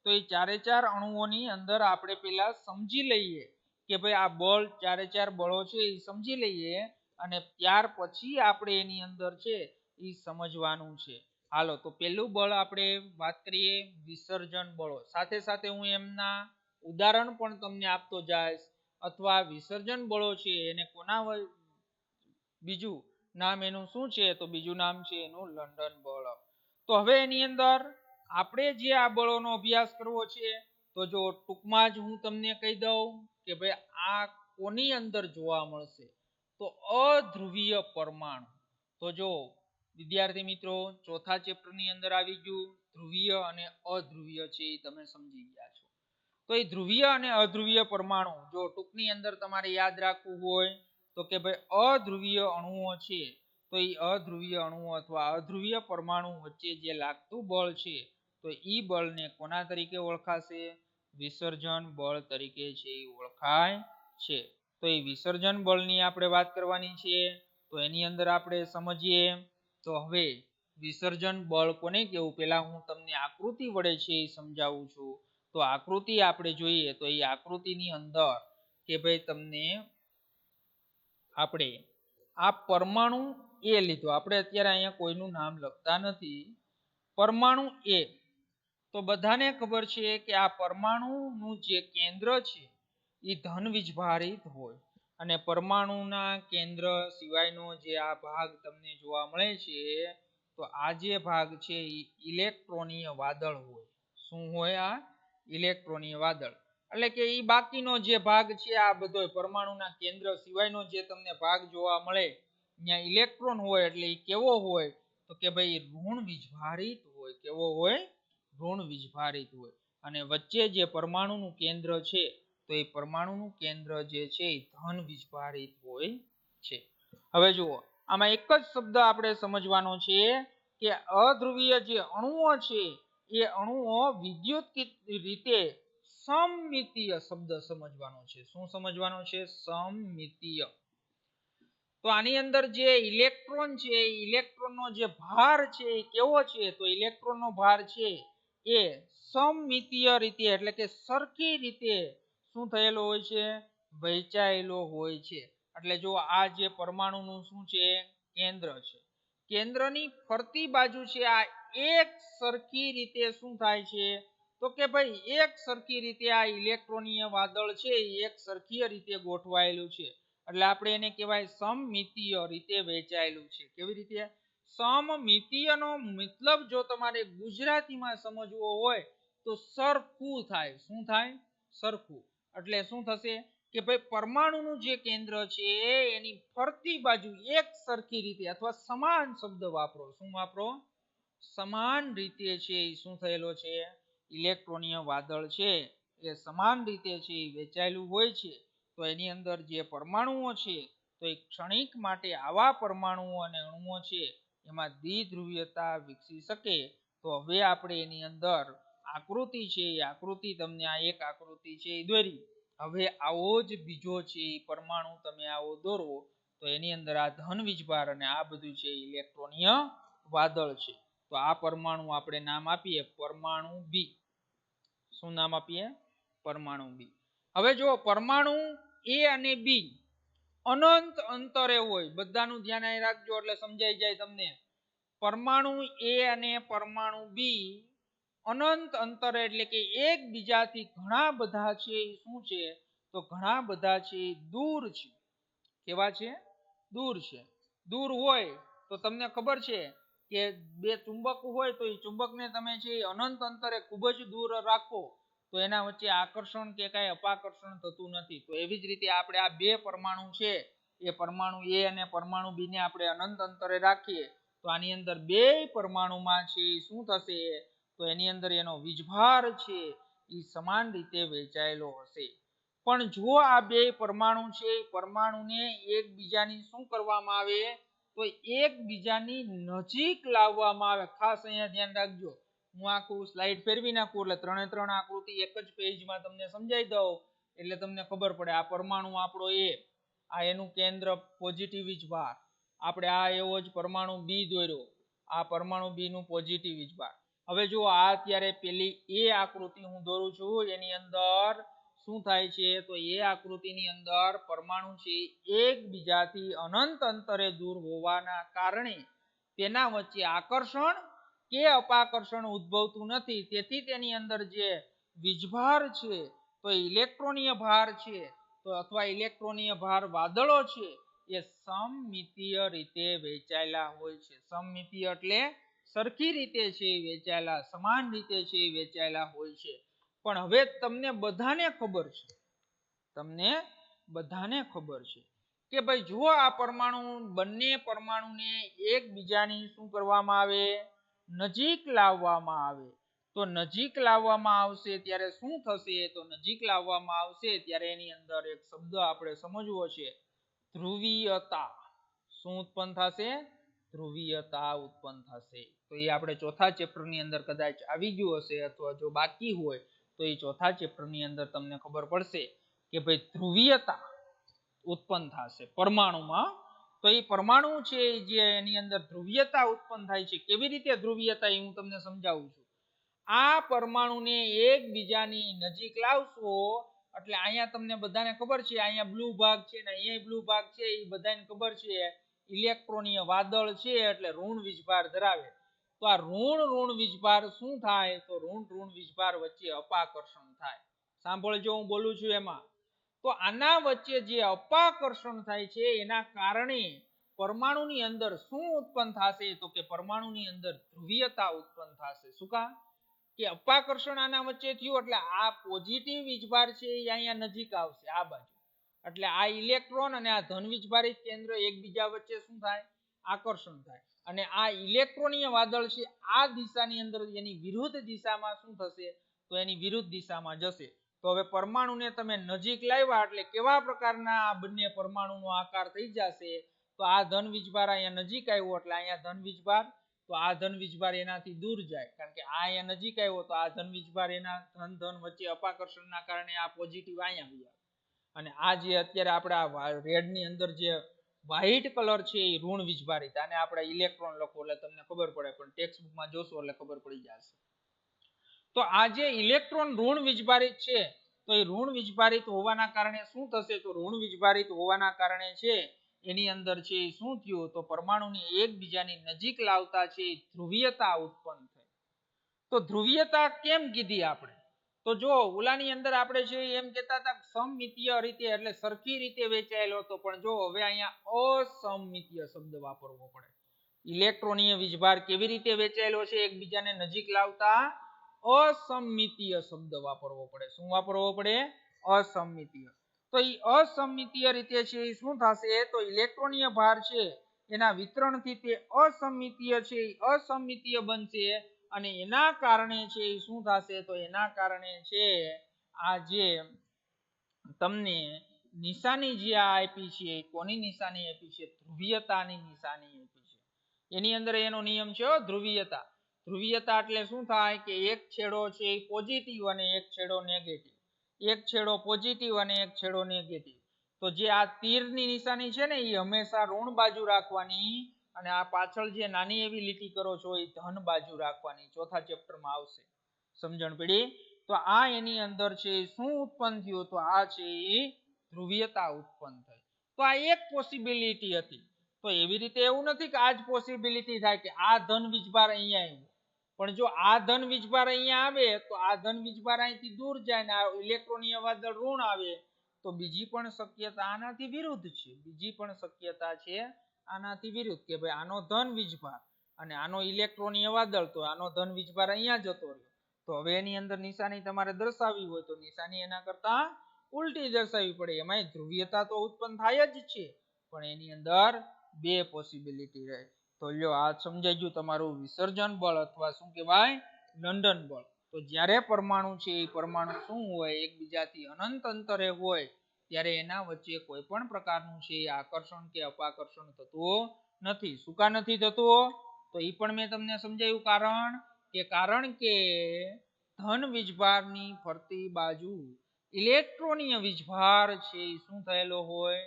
તો એ ચારે ચાર અણુઓની અંદર આપણે પહેલા સમજી લઈએ કે ભાઈ આ બળ ચારે ચાર બળો છે એ સમજી લઈએ અને ત્યાર પછી આપણે એની અંદર છે એ સમજવાનું છે. હાલો તો પહેલું બળ આપણે વાત કરીએ વિસર્જન બળો. સાથે સાથે હું એમના ઉદાહરણ પણ તમને આપતો જઈશ અથવા વિસર્જન બળો છે એને કોના બીજું નામ એનું શું છે તો બીજું નામ છે એનું લંડન બળ. તો હવે એની અંદર આપણે જે આ બળોનો અભ્યાસ કરવો છે તો જો ટૂંકમાં જ હું તમને કહી દઉં કે ભાઈ આ કોની અંદર જોવા મળશે તો અધ્રુવીય પરમાણુ. તો જો વિદ્યાર્થી મિત્રો ચોથા ચેપ્ટરની અંદર આવી ગયું ધ્રુવીય અને અધ્રુવીય છે એ તમે સમજી ગયા છો. તો એ ધ્રુવીય અને અધ્રુવીય પરમાણુ જો ટૂંકની અંદર તમારે યાદ રાખવું હોય તો કે ભાઈ અધ્રુવીય અણુઓ છે તો એ અધ્રુવીય અણુઓ અથવા અધ્રુવીય પરમાણુ વચ્ચે જે લાગતું બળ છે તો એ બળને કોના તરીકે ઓળખાશે? વિસર્જન બળ તરીકે છે એ ઓળખાય છે. તો એ વિસર્જન બળની આપણે વાત કરવાની છે. તો એની અંદર આપણે સમજીએ તો હવે વિસર્જન બળ કોને કહેવું પહેલા હું તમને આકૃતિ વડે છે એ સમજાવું છું. તો આકૃતિ આપણે જોઈએ તો એ આકૃતિની અંદર કે ભાઈ તમને આપણે આ પરમાણુ એ લીધો, આપણે અત્યારે અહીંયા કોઈનું નામ લખતા નથી. પરમાણુ એ તો બધાને ખબર છે કે આ પરમાણુનું જે કેન્દ્ર છે એ ધન વીજભારિત હોય અને પરમાણુના કેન્દ્ર સિવાયનો જે આ ભાગ તમને જોવા મળે છે તો આ જે ભાગ છે એ ઇલેક્ટ્રોનીય વાદળ હોય. શું હોય? આ ઇલેક્ટ્રોનીય વાદળ. એટલે કે એ બાકીનો જે ભાગ છે આ બધો પરમાણુના કેન્દ્ર સિવાયનો જે તમને ભાગ જોવા મળે ત્યાં ઇલેક્ટ્રોન હોય એટલે એ કેવો હોય તો કે ભાઈ ઋણ વીજભારિત હોય. કેવો હોય? ઋણ વીજભારિત હોય. અને વચ્ચે જે પરમાણુનું કેન્દ્ર છે તો એ પરમાણુનું કેન્દ્ર જે છે એ ધન વીજભારિત હોય છે. હવે જુઓ આમાં એક જ શબ્દ આપણે સમજવાનો છે કે અધ્રુવીય જે અણુઓ છે એ અણુઓ વિદ્યુત રીતે સમમિતીય શબ્દ સમજવાનો છે. શું સમજવાનો છે? સમમિતીય. તો આની અંદર જે ઇલેક્ટ્રોન છે ઇલેક્ટ્રોનનો જે ભાર છે એ કેવો છે તો ઇલેક્ટ્રોનનો ભાર છે એ સમમિતીય રીતે એટલે કે સરખી રીતે શું થયેલો હોય છે? વહેંચાયેલો હોય છે. એટલે જો આ જે પરમાણુનું શું છે? કેન્દ્ર છે. કેન્દ્રની ફરતી બાજુ છે આ એક સરખી રીતે શું થાય છે તો કે ભાઈ એક સરખી રીતે આ ઇલેક્ટ્રોનીય વાદળ છે એ એક સરખી રીતે ગોઠવાયેલું છે. એટલે આપણે એને કહેવાય સમમિતીય રીતે વહેંચાયેલું છે. કેવી રીતે? સમમિતીયનો મતલબ જો તમારે ગુજરાતીમાં સમજવો હોય તો સરખું થાય. શું થાય? સરખું. એટલે શું થશે કે ભાઈ પરમાણુનું જે કેન્દ્ર છે એની ફરતી બાજુ એક સરખી રીતે અથવા સમાન શબ્દ વાપરો. શું વાપરો? સમાન રીતે છે એ શું થયેલો છે? ઇલેક્ટ્રોનીય વાદળ છે એ સમાન રીતે છે એ વહેંચાયેલું હોય છે. તો એની અંદર જે પરમાણુઓ છે તો એક ક્ષણિક માટે આવા પરમાણુઓ અને અણુઓ છે એમાં દ્વિધ્રુવીયતા વિકસી શકે. તો હવે આપણે એની અંદર આકૃતિ છે એ આકૃતિ તમને આ એક આકૃતિ છે એ દોરી. હવે આવો જ બીજો છે એ પરમાણુ તમે આવો દોરો તો એની અંદર આ ધન વીજભાર અને આ બધું છે ઇલેક્ટ્રોનીય વાદળ છે. તો આ પરમાણુ આપણે નામ આપીએ પરમાણુ બી. શું નામ આપીએ? પરમાણુ બી. હવે જો પરમાણુ એ અને બી અનંત અંતરે હોય, બધાનું ધ્યાન અહીં રાખજો એટલે સમજાઈ જાય તમને. પરમાણુ એ અને પરમાણુ બી અનંત અંતરે એટલે કે એકબીજાથી ઘણા બધા છે શું છે? તો ઘણા બધા છે દૂર છે. કેવા છે? દૂર છે. દૂર હોય તો તમને ખબર છે કે બે ચુંબક હોય તો એ ચુંબકને તમે છે અનંત અંતરે ખૂબ જ દૂર રાખો તો એના વચ્ચે આકર્ષણ કે કાંઈ અપાકર્ષણ થતું નથી. તો એવી જ રીતે આપણે આ બે પરમાણુ છે એ પરમાણુ એ અને પરમાણુ બી ને આપણે અનંત અંતરે રાખીએ તો આની અંદર બે પરમાણુમાં છે શું થશે? તો એની અંદર એનો વીજભાર છે એ સમાન રીતે વહેંચાયેલો હશે. પણ જો આ બે પરમાણુ છે એ પરમાણુને એકબીજાની શું કરવામાં આવે? તો એકબીજાની નજીક લાવવામાં આવે. ખાસ અહીંયા ધ્યાન રાખજો, હું આખું સ્લાઇડ ફેરવી નાખું એટલે ત્રણે ત્રણ આકૃતિ એક જ પેજમાં તમને સમજાઈ દઉં એટલે તમને ખબર પડે. આ પરમાણુ આપણો એ, આ એનું કેન્દ્ર પોઝિટિવ વીજભાર, આપણે આ એવો જ પરમાણુ બી દોર્યો, આ પરમાણુ બી નું પોઝિટિવ વીજભાર. હવે જો આ અત્યારે પેલી એ આકૃતિ હું દોરું છું એની અંદર શું થાય છે? તો એ આકૃતિની અંદર પરમાણુ છે એકબીજાથી અનંત અંતરે દૂર હોવાના કારણે તેના વચ્ચે આકર્ષણ કે અપાકર્ષણ ઉદ્ભવતું નથી. તેથી તેની અંદર જે વીજભાર છે તો ઇલેક્ટ્રોનીય ભાર છે તો અથવા ઇલેક્ટ્રોનીય ભાર વાદળો છે એ સમમિતીય રીતે વહેંચાયેલા હોય છે. સમમિતીય એટલે સરખી રીતે છે વહેંચાયેલા, સમાન રીતે છે વહેંચાયેલા હોય છે. પણ હવે તમને બધાને ખબર છે, તમને બધાને ખબર છે કે ભાઈ જો આ પરમાણુ બંને પરમાણુને એકબીજાની શું કરવામાં આવે? નજીક લાવવામાં આવે. તો નજીક લાવવામાં આવશે ત્યારે શું થશે? તો નજીક લાવવામાં આવશે ત્યારે એની અંદર એક શબ્દ આપણે સમજવો છે, ધ્રુવીયતા. શું ઉત્પન્ન થશે? ધ્રુવીયતા ઉત્પન્ન થશે. તો એ આપણે ચોથા ચેપ્ટરની અંદર કદાચ આવી ગયું હશે અથવા જો બાકી હોય તો એ ચોથા ચેપ્ટરની અંદર તમને ખબર પડશે કે ભાઈ ધ્રુવીયતા ઉત્પન્ન થશે પરમાણુમાં. તો એ પરમાણુ છે જે એની અંદર ધ્રુવીયતા ઉત્પન્ન થાય છે. કેવી રીતે ધ્રુવીયતા એ હું તમને સમજાવું છું. આ પરમાણુને એકબીજાની નજીક લાવશો એટલે અહીંયા તમને બધાને ખબર છે, અહીંયા બ્લુ ભાગ છે ને અહીંયા બ્લુ ભાગ છે, એ બધાને ખબર છે ઇલેક્ટ્રોનીય વાદળ છે એટલે ઋણ વીજભાર ધરાવે. તો આ ઋણ વીજભાર શું થાય? તો ઋણ વીજભાર વચ્ચે અપાકર્ષણ થાય. સાંભળજો હું બોલું છું એમાં. તો આના વચ્ચે જે અપાકર્ષણ થાય છે એના કારણે પરમાણુની અંદર શું ઉત્પન્ન થશે? તો કે પરમાણુની અંદર ધ્રુવીયતા ઉત્પન્ન થશે. શું કામ? કે અપાકર્ષણ આના વચ્ચે થયું એટલે આ પોઝિટિવ વીજભાર છે એ અહીંયા નજીક આવશે આ બાજુ. એટલે આ ઇલેક્ટ્રોન અને આ ધન વીજભારિત કેન્દ્ર એકબીજા વચ્ચે શું થાય? આકર્ષણ થાય. અને આ ઇલેક્ટ્રોનીય વાદળ છે આ દિશાની અંદર એની વિરુદ્ધ દિશામાં શું થશે? તો એની વિરુદ્ધ દિશામાં જશે. તો હવે પરમાણુને તમે નજીક લાવ્યા એટલે કેવા પ્રકારના આ બંને પરમાણુનો આકાર થઈ જશે? તો આ ધન વીજભાર અહીંયા નજીક આવ્યો એટલે અહીંયા ધન વીજભાર, તો આ ધન વીજભાર એનાથી દૂર જાય કારણ કે આ અહીંયા નજીક આવ્યો તો આ ધન વીજભાર એના ધન વચ્ચે અપાકર્ષણના કારણે આ પોઝિટિવ અહીંયા ગયા. અને આ જે અત્યારે આપણે આ રેડની અંદર જે વ્હાઇટ કલર છે એ ઋણ વીજભારિત, આને આપણે ઇલેક્ટ્રોન લખો એટલે તમને ખબર પડે, પણ ટેક્સ્ટ બુકમાં જોશો એટલે ખબર પડી જશે. તો આ જે ઇલેક્ટ્રોન ઋણ વીજભારિત છે તો એ ઋણ વીજભારિત હોવાના કારણે શું થશે? તો ઋણ વીજભારિત હોવાના કારણે છે એની અંદર છે શું થયું? તો પરમાણુને એકબીજાની નજીક લાવતા છે ધ્રુવીયતા ઉત્પન્ન થઈ. તો ધ્રુવીયતા કેમ કીધી આપણે? તો જો ઓલાની અંદર આપણે છે એમ કહેતા હતા સમમિતીય રીતે એટલે સરખી રીતે વહેંચાયેલો હતો, પણ જો હવે અહીંયા અસમમિતીય શબ્દ વાપરવો પડે. ઇલેક્ટ્રોનીય વીજભાર કેવી રીતે વહેંચાયેલો છે એકબીજાને નજીક લાવતા? અસમમિતીય શબ્દ વાપરવો પડે. શું વાપરવો પડે? અસમમિતીય. તો એ અસમમિતીય રીતે છે એ શું થશે? તો ઇલેક્ટ્રોનીય ભાર છે એના વિતરણથી તે અસમમિતીય છે એ અસમમિતીય બનશે અને એના કારણે છે એ શું થશે? તો એના કારણે છે આ જે તમને નિશાની જે આપી છે કોની નિશાની આપી છે? ધ્રુવીયતાની નિશાની આપી છે. એની અંદર એનો નિયમ છે ધ્રુવીયતા. ધ્રુવીયતા એટલે શું થાય કે એક છેડો છે એ પોઝિટિવ અને એક છેડો નેગેટિવ, એક છેડો પોઝિટિવ અને એક છેડો નેગેટિવ. તો જે આ તીરની નિશાની છે ને એ હંમેશા ઋણ બાજુ રાખવાની અને આ પાછળ જે નાની એવી લીટી કરો છો એ ધન બાજુ રાખવાની, ચોથા ચેપ્ટરમાં આવશે. સમજણ પડી? તો આ એની અંદર છે શું ઉત્પન્ન થયું? તો આ છે એ ધ્રુવીયતા ઉત્પન્ન થઈ. તો આ એક પોસિબિલિટી હતી. તો એવી રીતે એવું નથી કે આ જ પોસિબિલિટી થાય કે આ ધન વીજભાર અહીંયા આવ્યો, પણ જો આ ધન વીજભાર અહીંયા આવે તો આ ધન વીજભાર અહીંથી દૂર જાય ને આ ઇલેક્ટ્રોનીય વાદળ ઋણ આવે, તો બીજી પણ શક્યતા આનાથી વિરુદ્ધ છે. બીજી પણ શક્યતા છે આનાથી વિરુદ્ધ કે ભાઈ આનો ધન વીજભાર અને આનો ઇલેક્ટ્રોનીય વાદળ, તો આનો ધન વીજભાર અહીંયા જતો રહ્યો. તો હવે એની અંદર નિશાની તમારે દર્શાવવી હોય તો નિશાની એના કરતા ઉલટી દર્શાવવી પડે. એમાં ધ્રુવીયતા તો ઉત્પન્ન થાય જ છે, પણ એની અંદર બે પોસિબિલિટી રહે. તો લ્યો આ સમજાઈ ગયું તમારું વિસર્જન બળ અથવા શું કહેવાય? લંડન બળ. તો જ્યારે પરમાણુ છે એ પરમાણુ શું હોય? એકબીજાથી અનંત અંતરે હોય ત્યારે એના વચ્ચે કોઈ પણ પ્રકારનું છે આકર્ષણ કે અપાકર્ષણ થતું નથી. શું કા નથી થતું? તો એ પણ મેં તમને સમજાવ્યું. કારણ કે ધન વીજભારની ફરતી બાજુ ઇલેક્ટ્રોનીય વીજભાર છે એ શું થયેલો હોય?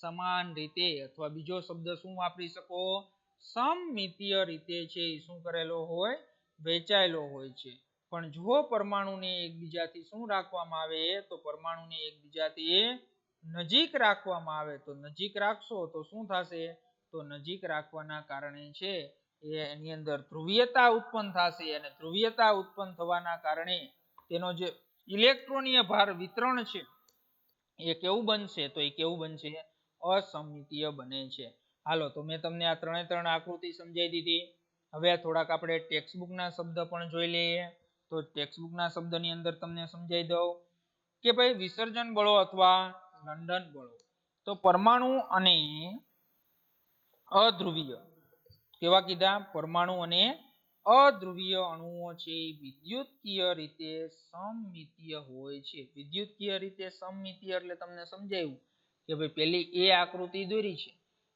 સમાન રીતે, અથવા બીજો શબ્દ શું વાપરી શકો? સમમિતીય રીતે છે એ શું કરેલો હોય? વહેંચાયેલો હોય છે. પણ જો પરમાણુને એકબીજાથી શું રાખવામાં આવે? તો પરમાણુને એકબીજાથી નજીક રાખવામાં આવે. તો નજીક રાખશો તો શું થશે? તો નજીક રાખવાના કારણે છે એની અંદર ધ્રુવીયતા ઉત્પન્ન થશે, અને ધ્રુવીયતા ઉત્પન્ન થવાના કારણે તેનો જે ઇલેક્ટ્રોનીય ભાર વિતરણ છે એ કેવું બનશે? તો એ કેવું બનશે? અસમમિતીય બને છે. હાલો, તો મેં તમને આ ત્રણ આકૃતિ સમજાવી દીધી. હવે થોડાક આપણે ટેક્સ્ટબુકના શબ્દ પણ જોઈ લઈએ. તો ટેક્સ્ટબુકના શબ્દની અંદર તમને સમજાવી દઉં કે ભાઈ વિસર્જન બળો અથવા લંડન બળો. તો પરમાણુ અને અધ્રુવીય કેવા કીધા? પરમાણુ અને અધ્રુવીય અણુઓ છે વિદ્યુતકીય રીતે સમમિતીય હોય છે. વિદ્યુતકીય રીતે સમમિતીય એટલે તમને સમજાયું કે ભાઈ પેલી એ આકૃતિ દોરી છે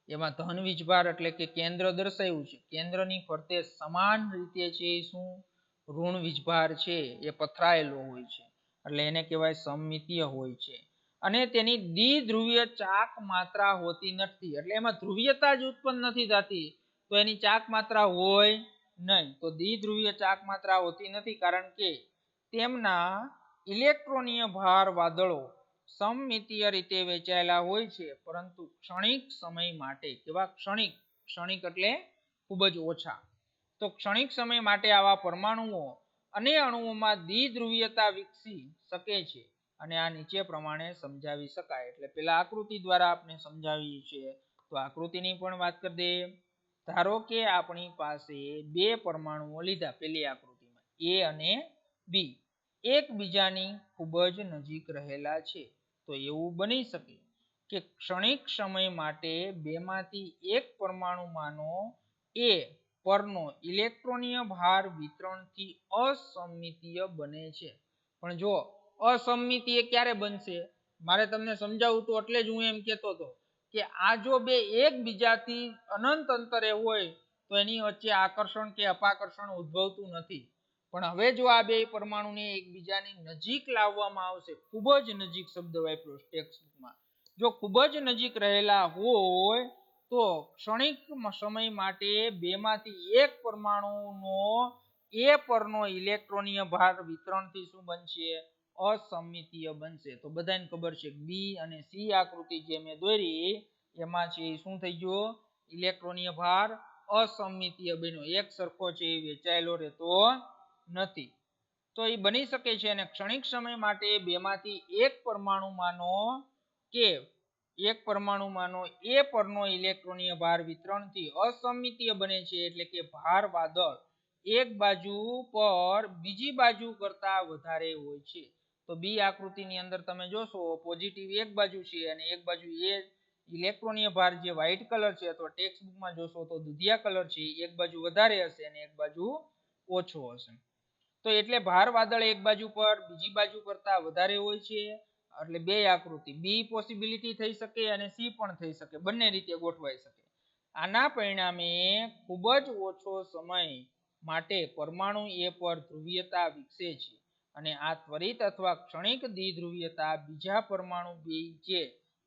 એમાં ધન વીજભાર એટલે કે કેન્દ્ર દર્શાવ્યું છે. કેન્દ્રની ફરતે સમાન રીતે છે શું ઋણ વીજભાર છે એ પથરાયેલો હોય છે, એટલે એને કહેવાય સમમિતીય હોય છે. અને તેની દ્વિધ્રુવીય ચાક માત્રા હોતી નથી, એટલે એમાં ધ્રુવીયતા જ ઉત્પન્ન નથી થતી, તો એની ચાક માત્રા હોય નહીં. તો દ્વિધ્રુવીય ચાક માત્રા હોતી નથી કારણ કે તેમના ઇલેક્ટ્રોનીય ભાર વાદળો સમમિતીય રીતે વહેંચાયેલા હોય છે, પરંતુ ક્ષણિક સમય માટે. કેવા ક્ષણિક? ક્ષણિક એટલે ખૂબ જ ઓછા. તો ક્ષણિક સમય માટે આવા પરમાણુઓ અને અણુઓમાં દ્વિધ્રુવીયતા વિકસી શકે છે, અને આ નીચે પ્રમાણે સમજાવી શકાય. એટલે પેલા આકૃતિ દ્વારા આપણે સમજાવીએ છીએ. તો આકૃતિની પણ વાત કરી દે. ધારો કે આપણી પાસે બે પરમાણુઓ લીધા પેલી આકૃતિમાં, A અને B, એકબીજાની ખૂબ જ નજીક રહેલા છે. તો એવું બની શકે કે ક્ષણિક સમય માટે બેમાંથી એક પરમાણુમાંનો A પરનો ઇલેક્ટ્રોનીય ભાર વિતરણથી અસમમિતીય બને છે. પણ જો અસમમિતીય ક્યારે બનશે? મારે તમને સમજાવવું તો એટલે જ હું એમ કહેતો હતો કે આ જો બે એકબીજાથી અનંત અંતરે હોય તો એની વચ્ચે આકર્ષણ કે અપાકર્ષણ ઉદ્ભવતું નથી. પણ હવે જો આ બે પરમાણુને એકબીજાની નજીક લાવવામાં આવશે, ખૂબ જ નજીક શબ્દ વાપર્યો ટેક્સ્ટબુકમાં, જો ખૂબ જ નજીક રહેલા હોય તો ક્ષણિક સમય માટે બેમાંથી એક પરમાણુનો એ પરનો ઇલેક્ટ્રોનીય ભાર વિતરણથી શું બનશે? અસમમિતીય બનશે. તો બધાને ખબર છે B અને C આકૃતિ જે મેં દોરી એમાં છે શું થઈ ગયું? ઇલેક્ટ્રોનીય ભાર અસમમિતીય બન્યો, એક સરખો છે એ વહેંચાયેલો રહેતો નથી. તો એ બની શકે છે, અને ક્ષણિક સમય માટે બેમાંથી એક પરમાણુમાંનો એ પરનો ઇલેક્ટ્રોનીય ભાર વિતરણથી અસમમિતીય બને છે, એટલે કે ભાર વાદળ એક બાજુ પર બીજી બાજુ કરતા વધારે હોય છે. તો B આકૃતિની અંદર તમે જોશો પોઝિટિવ એક બાજુ છે અને એક બાજુ એ ઇલેક્ટ્રોનીય ભાર જે વ્હાઇટ કલર છે, અથવા ટેક્સ્ટબુકમાં જોશો તો દુધિયા કલર છે, એક બાજુ વધારે હશે અને એક બાજુ ઓછો હશે. તો એટલે ભાર વાદળ એક બાજુ પર બીજી બાજુ કરતા વધારે હોય છે. એટલે બે આકૃતિ B પોસિબિલિટી થઈ શકે અને C પણ થઈ શકે, બંને રીતે ગોઠવાઈ શકે. આના પરિણામે ખૂબ જ ઓછો સમય માટે પરમાણુ A પર ધ્રુવીયતા વિકસે છે, અને આ ત્વરિત અથવા ક્ષણિક દ્વિધ્રુવીયતા બીજા પરમાણુ B જે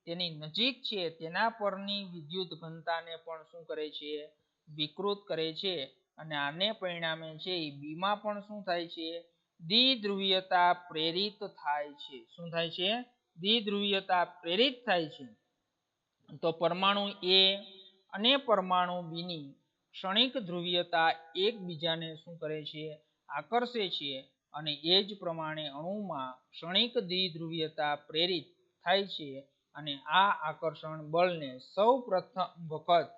તેની નજીક છે તેના પરની વિદ્યુત ઘનતાને પણ શું કરે છે? વિકૃત કરે છે અને આને પરિણામે છે એ બીમાં પણ શું થાય છે દ્વિધ્રુવીયતા પ્રેરિત થાય છે શું થાય છે દ્વિધ્રુવીયતા પ્રેરિત થાય છે તો પરમાણુ A અને પરમાણુ B ની ક્ષણિક ધ્રુવીયતા એકબીજાને શું કરે છે આકર્ષે છે અને એ જ પ્રમાણે અણુમાં ક્ષણિક દ્વિધ્રુવીયતા પ્રેરિત થાય છે અને આ આકર્ષણ બળને સૌપ્રથમ વખત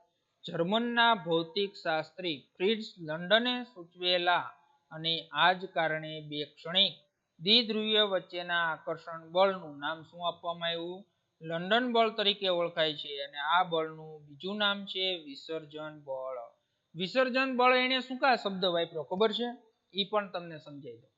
જર્મનના ભૌતિક શાસ્ત્રી ફ્રિટ્ઝ લંડને સૂચવેલા અને આ જ કારણે બે ક્ષણિક દ્વિધ્રુવીય વચ્ચેના આકર્ષણ બળનું નામ શું આપવામાં આવ્યું લંડન બળ તરીકે ઓળખાય છે અને આ બળનું બીજું નામ છે વિસર્જન બળ વિસર્જન બળ એને શું કા શબ્દ વાપર્યો ખબર છે એ પણ તમને સમજાઈ દો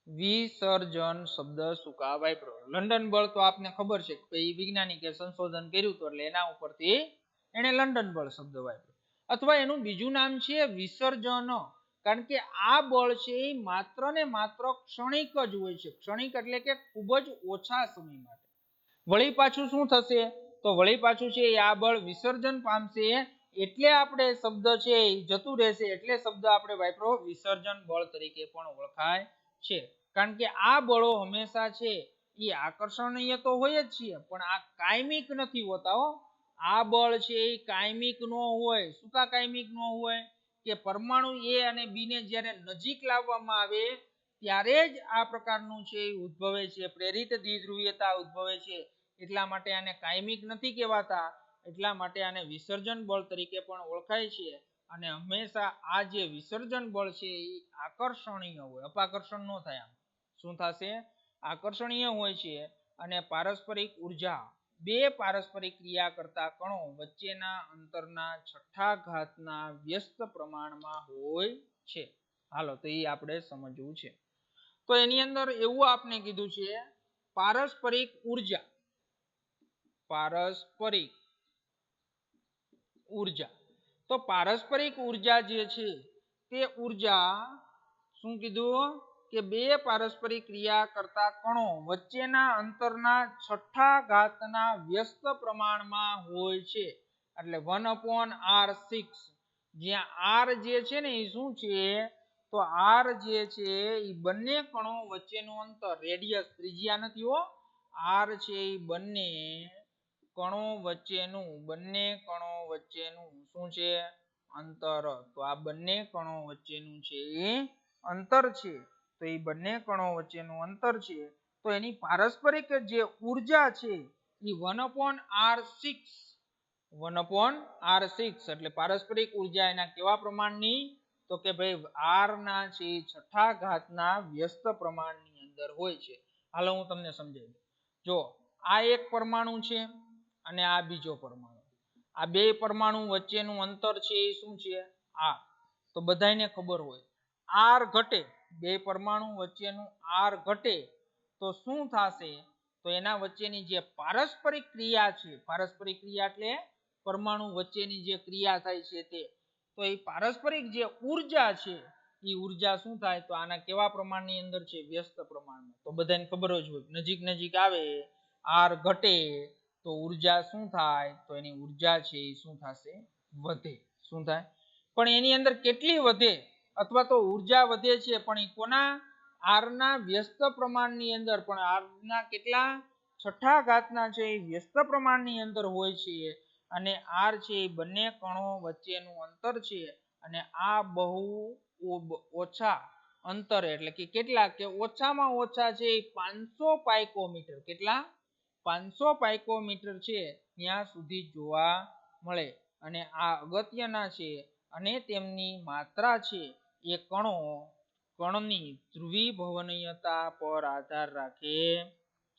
વિસર્જન શબ્દ શું કા વાપર્યો લંડન બળ તો આપને ખબર છે કે એ વૈજ્ઞાનિકે સંશોધન કર્યું હતું એટલે એના ઉપરથી એને લંડન બળ શબ્દ વાપર્યો અથવા એનું બીજું નામ છે વિસર્જન કારણ કે આ બળ છે એ માત્ર ને માત્ર ક્ષણિક જ હોય છે ક્ષણિક એટલે કે ખૂબ જ ઓછા સમય માટે વળી પાછું શું થશે તો વળી પાછું છે આ બળ વિસર્જન પામશે એટલે આપણે શબ્દ છે એ જતું રહેશે એટલે શબ્દ આપણે વાપરો વિસર્જન બળ તરીકે પણ ઓળખાય છે કારણ કે આ બળો હંમેશા છે એ આકર્ષણીય તો હોય જ છે પણ આ કાયમિક નથી હોતા હો આ બળ છે એ કાયમિક ન હોય શું કા કાયમિક ન હોય કે પરમાણુ A અને B ને જ્યારે નજીક લાવવામાં આવે ત્યારે જ આ પ્રકારનું છે એ ઉદ્ભવે છે પ્રેરિત દ્વિધ્રુવીયતા ઉદ્ભવે છે એટલા માટે આને કાયમિક નથી કહેવાતા એટલા માટે આને વિસર્જન બળ તરીકે પણ ઓળખાય છે અને હંમેશા આ જે વિસર્જન બળ છે એ આકર્ષણીય હોય અપાકર્ષણ ન થાય આમ શું થશે આકર્ષણીય હોય છે અને પારસ્પરિક ઉર્જા બે પારસ્પરિક ક્રિયા કરતા કણો વચ્ચેના અંતરના છઠ્ઠા ઘાતના વ્યસ્ત પ્રમાણમાં હોય છે હાલો તો એ આપણે સમજવું છે તો એની અંદર એવું આપને કીધું છે પારસ્પરિક ઉર્જા તો પારસ્પરિક ઉર્જા જે છે તે ઉર્જા શું કીધું કે બે પારસ્પરિક ક્રિયા કરતા કણો વચ્ચેના અંતરના છઠ્ઠા ઘાતના વ્યસ્ત પ્રમાણમાં હોય છે એટલે 1/r6 જ્યાં r જે છે ને એ શું છે તો r જે છે એ બંને કણો વચ્ચેનું અંતર રેડિયસ ત્રિજ્યા નથી હો r છે એ બંને કણો વચ્ચેનું શું છે અંતર તો આ બંને કણો વચ્ચેનું છે એ અંતર છે તો એ બંને કણો વચ્ચેનું અંતર છે તો એની પારસ્પરિક જે ઉર્જા છે એ 1/r6 એટલે પારસ્પરિક ઉર્જા એના કેવા પ્રમાણની તો કે ભાઈ r ના છે છઠ્ઠા ઘાતના વ્યસ્ત પ્રમાણની અંદર હોય છે હાલો હું તમને સમજાવી દઉં જો આ એક પરમાણુ છે અને આ બીજો પરમાણુ આ બે પરમાણુ વચ્ચેનું અંતર છે એ શું છે r તો બધાયને ખબર હોય r ઘટે બે પરમાણુ વચ્ચેનું r ઘટે તો શું થશે તો એના વચ્ચેની જે પારસ્પરિક ક્રિયા છે પારસ્પરિક ક્રિયા એટલે પરમાણુ વચ્ચેની જે ક્રિયા થાય છે તે તો એ પારસ્પરિક જે ઉર્જા છે એ ઉર્જા શું થાય તો આના કેવા પ્રમાણની અંદર છે વ્યસ્ત પ્રમાણમાં તો બધાને ખબર જ હોય નજીક આવે r ઘટે તો ઉર્જા શું થાય તો એની ઉર્જા છે એ શું થશે વધે શું થાય પણ એની અંદર કેટલી વધે અથવા તો ઉર્જા વધે છે પણ એ કોના r ના વ્યસ્ત પ્રમાણની અંદર પણ r ના કેટલા છઠ્ઠા ઘાતના છે એ વ્યસ્ત પ્રમાણની અંદર હોય છે અને r છે એ બંને કણો વચ્ચેનું અંતર છે અને આ બહુ ઓછા અંતર એટલે કે કેટલા કે ઓછામાં ઓછા છે 500 પાઇકોમીટર કેટલા 500 પાઇકોમીટર છે ત્યાં સુધી જોવા મળે અને આ અગત્યના છે અને તેમની માત્રા છે એ કણની ધ્રુવીભવનીયતા પર આધાર રાખે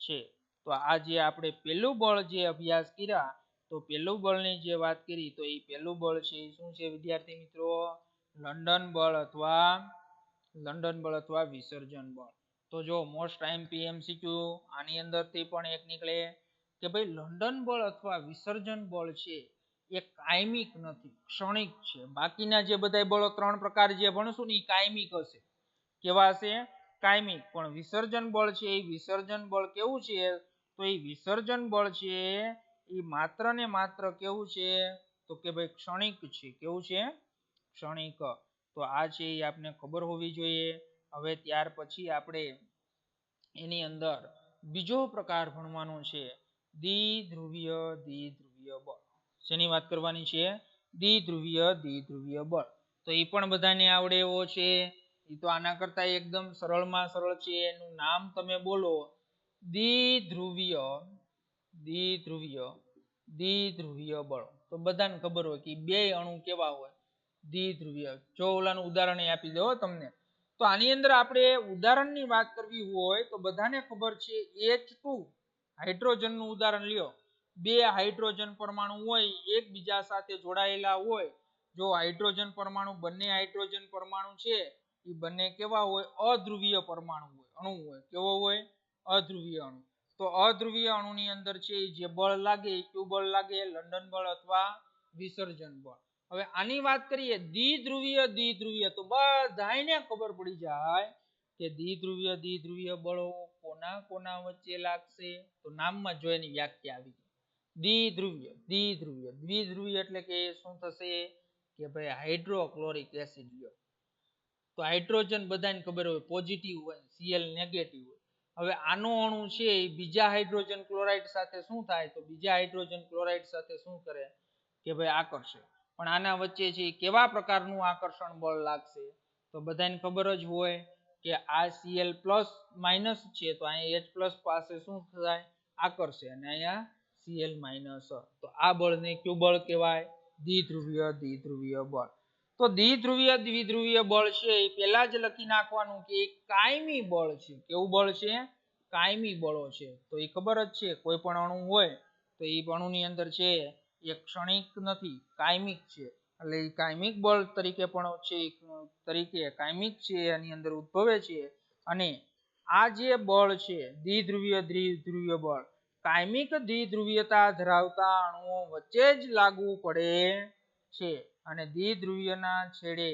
છે તો આ જે આપણે પહેલું બળ જે અભ્યાસ કર્યા તો પહેલું બળની જે વાત કરી તો એ પહેલું બળ છે શું છે વિદ્યાર્થી મિત્રો લંડન બળ અથવા વિસર્જન બળ તો જો મોસ્ટ MCQ આની અંદરથી પણ એક નીકળે કે ભાઈ લંડન બળ અથવા વિસર્જન બળ છે એ કાયમિક નથી ક્ષણિક છે બાકીના જે બધા બળો ત્રણ પ્રકાર જે ભણશું ને એ કાયમિક હશે કેવા હશે કાયમિક પણ વિસર્જન બળ છે એ વિસર્જન બળ કેવું છે તો એ વિસર્જન બળ છે એ માત્ર ને માત્ર કેવું છે તો કે ભાઈ ક્ષણિક છે. કેવું છે? ક્ષણિક. તો આ છે એ આપને ખબર હોવી જોઈએ. હવે ત્યાર પછી આપણે એની અંદર બીજો પ્રકાર ભણવાનો છે દ્વિધ્રુવીય બળ. શેની વાત કરવાની છે? દ્વિધ્રુવીય બળ. તો એ પણ બધાને આવડે એવો છે. એ તો આના કરતા એકદમ સરળમાં સરળ છે. એનું નામ તમે બોલો, દ્વિધ્રુવીય બળ. તો બધાને ખબર હોય કે બે અણુ કેવા હોય? દ્વિધ્રુવીય. જો ઓલાનું ઉદાહરણ આપી દો તમને. તો આની અંદર આપણે ઉદાહરણની વાત કરવી હોય તો બધાને ખબર છે H2 હાઇડ્રોજનનું ઉદાહરણ લ્યો. બે હાઇડ્રોજન પરમાણુ હોય, એકબીજા સાથે જોડાયેલા હોય. જો હાઇડ્રોજન પરમાણુ, બંને હાઇડ્રોજન પરમાણુ છે એ બંને કેવા હોય? અધ્રુવીય પરમાણુ હોય, અણુ હોય. કેવો હોય? અધ્રુવીય અણુ. તો અધ્રુવીય અણુની અંદર છે જે બળ લાગે એ કયું બળ લાગે? લંડન બળ અથવા વિસર્જન બળ. હવે આની વાત કરીએ દ્વિધ્રુવીય તો બધાને ખબર પડી જાય કે દ્વિધ્રુવીય બળો કોના વચ્ચે લાગશે? તો નામમાં જો એની વ્યાખ્યા આવી ગઈ. દ્વિધ્રુવીય એટલે કે શું થશે? કે ભાઈ હાઇડ્રોક્લોરિક એસિડ લ્યો. તો હાઇડ્રોજન બધાને ખબર હોય પોઝિટિવ હોય, Cl નેગેટિવ હોય. હવે આનો અણુ છે એ બીજા હાઇડ્રોજન ક્લોરાઇડ સાથે શું થાય? તો બીજા હાઇડ્રોજન ક્લોરાઇડ સાથે શું કરે? કે ભાઈ આકર્ષે. પણ આના વચ્ચે છે કેવા પ્રકારનું આકર્ષણ બળ લાગશે? તો બધાને ખબર જ હોય કે આ Cl પ્લસ માઇનસ છે તો અહીંયા H પાસે શું થાય? આકર્ષે. અને અહીંયા Cl માઇનસ. તો આ બળને કયું બળ કહેવાય? દ્વિધ્રુવીય બળ. તો દ્વિધ્રુવીય બળ છે એ પહેલા જ લખી નાખવાનું કે એક કાયમી બળ છે. કેવું બળ છે? કાયમી બળો છે. તો એ ખબર જ છે કોઈ પણ અણુ હોય તો એ અણુની અંદર છે એ ક્ષણિક નથી, કાયમિક છે. એટલે એ કાયમિક બળ તરીકે પણ છે, કાયમિક છે એની અંદર ઉદ્ભવે છે. અને આ જે બળ છે દ્વિધ્રુવીય બળ કાયમિક દ્વિધ્રુવીયતા ધરાવતા અણુઓ વચ્ચે જ લાગુ પડે છે. અને દ્વિધ્રુવીયના છેડે